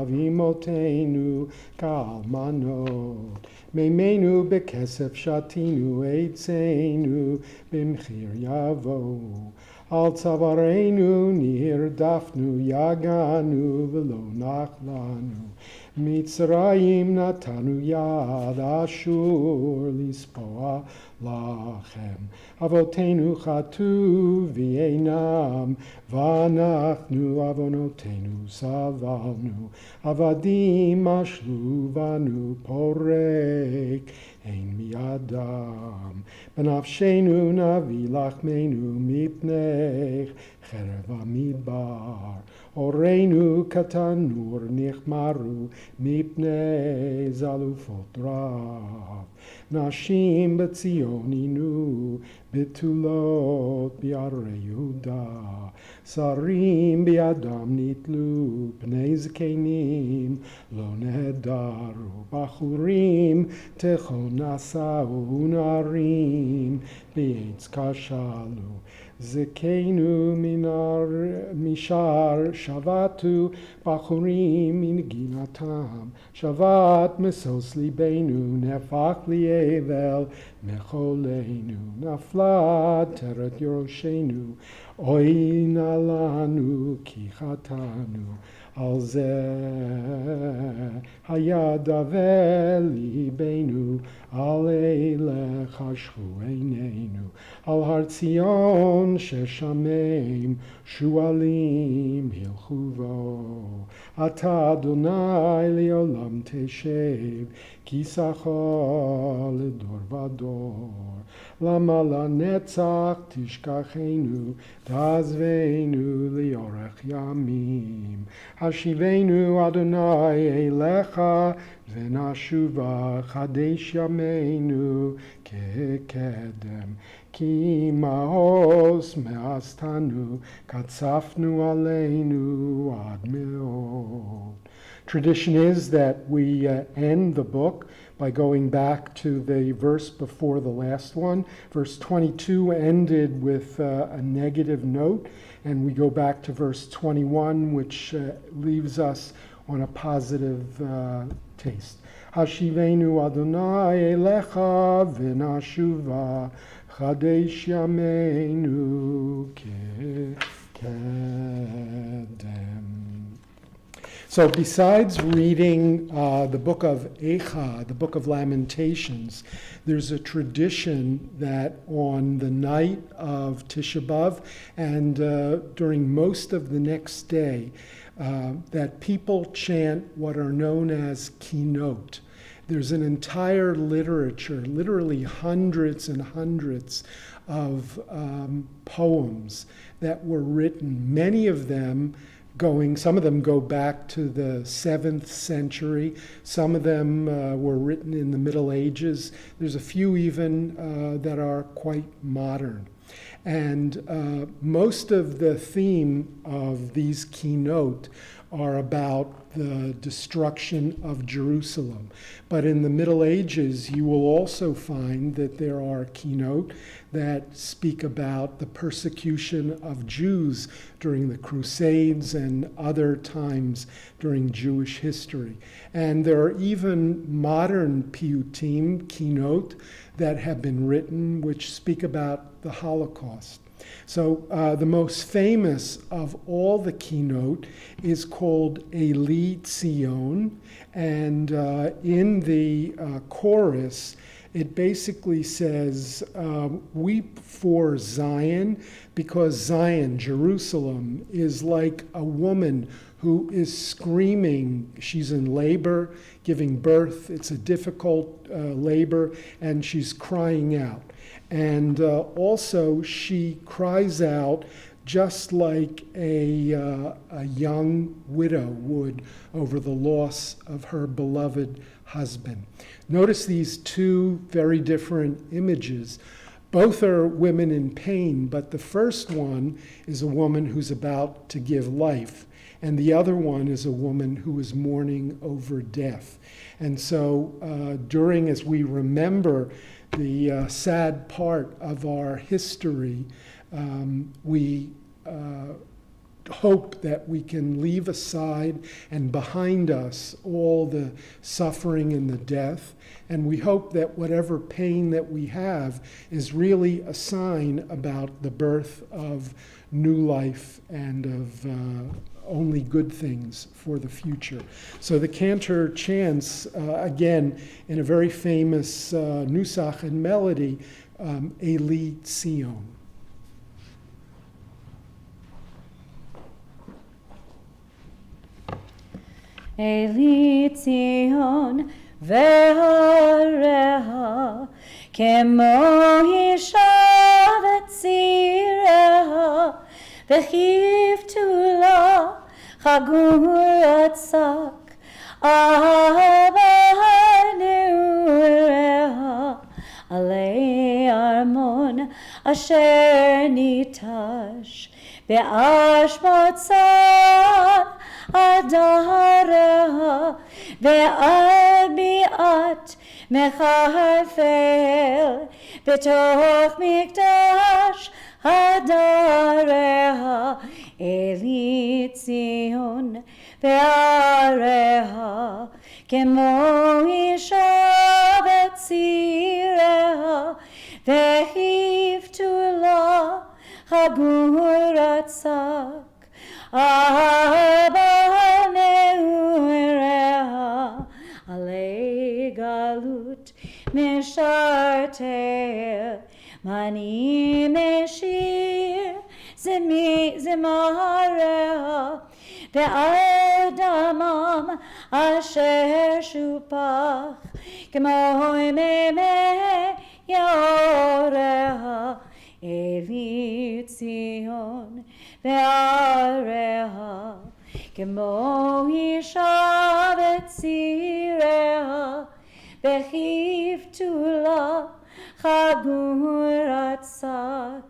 v'imotenu ka'almanot meimenu bekesef shatinu eitzenu b'mchir yavo Al tzavarenu nirdafnu yaganu v'lo nachlanu Mitzrayim natanu yad ashur lispoa lachem Avotenu chatu v'einam v'anachnu avonotenu savalnu Avadim ashlu vanu porek ein miyadam Benafshenu navi lachmenu mipnech cherev amidbar Oreinu katanur nichmaru mipnei zalufot rav Nashim betzioninu betulot bi'arei Yehuda Sarim bi'adam nitlu pnei zkenim lo nedaru Bachurim techon nasau unarim be'etz kashalu Zekenu mishar shavatu bachurim min ginatam shavat mesos libenu nefach lievel mecholenu naflat teret yoroshenu oy nalanu ki chatanu al zeh hayad avel libenu al eilech hashchu einenu al har Tzion sheshamim shualim hilchuvo ata Adonai leolam teshev kisachol ledor vador lama lanetzach tishkachenu tazvenu liorech yamim hashivenu Adonai elecha v'nashuva chadesh yameinu kekedem Ki ma'os me'astanu katzafnu aleinu ad me'od. Tradition is that we end the book by going back to the verse before the last one. Verse 22 ended with a negative note, and we go back to verse 21, which leaves us on a positive taste. Hashivenu Adonai elecha v'nashuva Chadesh yameinu kedem. So besides reading the book of Eicha, the book of Lamentations, there's a tradition that on the night of Tisha B'Av and during most of the next day, that people chant what are known as kinot. There's an entire literature, literally hundreds and hundreds of poems that were written, many of them some of them go back to the 7th century, some of them were written in the Middle Ages. There's a few even that are quite modern. And most of the theme of these keynote are about the destruction of Jerusalem. But in the Middle Ages, you will also find that there are keynote that speak about the persecution of Jews during the Crusades and other times during Jewish history. And there are even modern piyutim, keynote, that have been written which speak about the Holocaust. So the most famous of all the keynote is called Eli Tzion, and in the chorus, it basically says, weep for Zion, because Zion, Jerusalem, is like a woman who is screaming. She's in labor, giving birth. It's a difficult labor, and she's crying out. And also, she cries out just like a young widow would over the loss of her beloved husband. Notice these two very different images. Both are women in pain, but the first one is a woman who's about to give life, and the other one is a woman who is mourning over death. And so as we remember the sad part of our history, we hope that we can leave aside and behind us all the suffering and the death, and we hope that whatever pain that we have is really a sign about the birth of new life and of only good things for the future. So the cantor chants, again, in a very famous nusach and melody, Eli Tzion. Eli Tzion ve'areha kemo isha v'tzireha v'chivtu la chagurat sak Abba neureha alei armon asher nitash be'ashmotzan Adareha ve'al bi'at mecharfel b'toch mikdash Adareha Eli Tzion ve'areha kemo isha v'tzireha ve'hivtu la chagurat sak Abba neureha alei galut mishartel mani meshir zimareha ve'al damam asher shupach kemo meme yoreha Eli Tzion ve'areha kemo isha v'tzireha v'chivtu la chagurat sak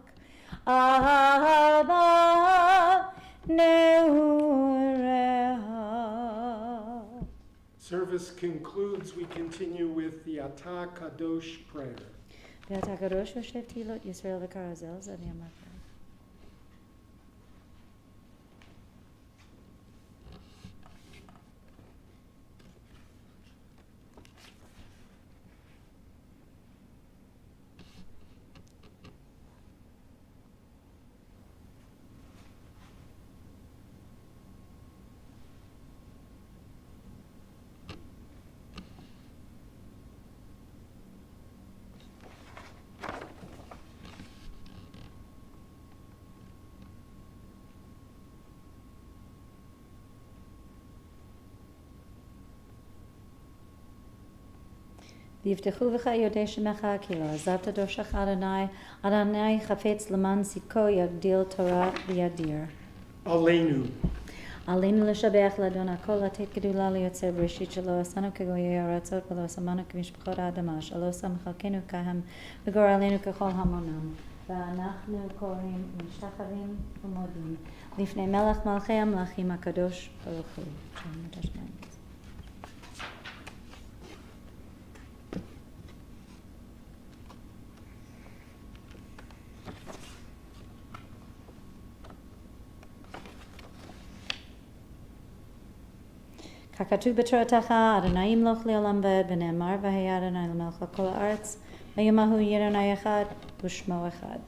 Abba neureha. Service concludes. We continue with the Atah Kadosh prayer. ואתה קדוש יושב תהילות ישראל וקרזל זה אני אמרתי. ויבטחו בך יודעי שמך כי לא עזבת דורשך אדוני, אדוני חפץ למען צדקו יגדיל תורה וידיר. Aleinu. עלינו לשבח לאדון הכל, לתת גדולה ליוצר בראשית שלא עשינו כגויי הארצות ולא שמנו כמשפחות האדמה, שלא שם חלקנו כהם וגורלנו ככל המונם. ואנחנו קוראים ומשתחווים ומודים לפני מלך מלכי המלכים הקדוש ברוך הוא. ככתוב בתורתך, אדוני ימלוך לעולם ועד, ונאמר והיה אדוני למלך על כל הארץ, ביום ההוא יהיה אדוני אחד ושמו אחד.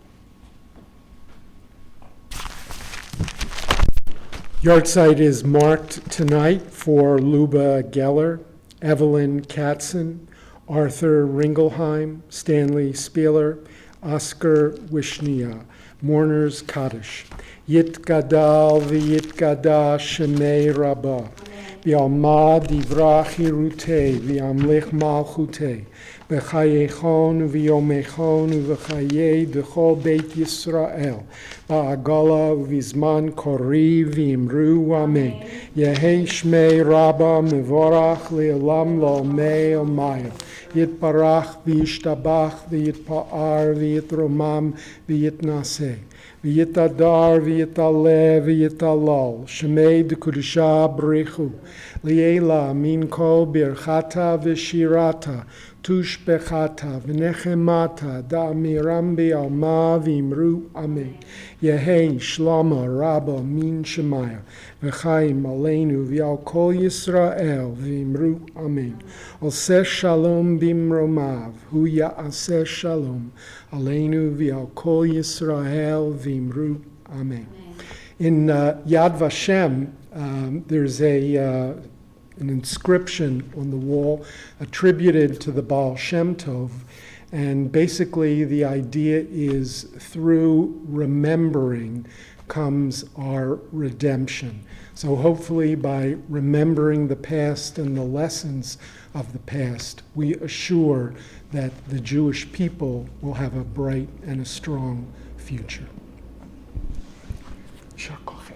Yahrzeit is marked tonight for Luba Geller, Evelyn Katzen, Arthur Ringelheim, Stanley Spieler, Oscar Wishnia, Mourners Kaddish. Yitgadal v'yitgada Shemei Rabbah. V'alma divrach hirutei, v'amlich malchutei, v'chayechon v'yomechon v'chayei d'chol Beit Yisrael, ba'agala v'zman kori v'imru amen. Yehei shmei Rabba mevorach le'olam lo'mei omaya. Yitbarach v'yishtabach v'yitpa'ar v'yitromam v'yitnaseh. V'yitadar v'yitaleh v'yitalal, Shemei d'Kudusha b'richu, Li'ela min kol birchata v'shirata, tush bechata v'nechemata, da'amiram bi'alma v'imru amen. Yehei shlama rabba min shemaya, v'chaim aleinu v'al kol Yisrael v'imru amen. Oseh shalom bimromav, hu ya'aseh shalom, aleinu v'al kol Yisrael v'imru amen. In Yad Vashem, there's an inscription on the wall attributed to the Baal Shem Tov, and basically the idea is through remembering comes our redemption. So hopefully by remembering the past and the lessons of the past, we assure that the Jewish people will have a bright and a strong future. יישר כוחכם.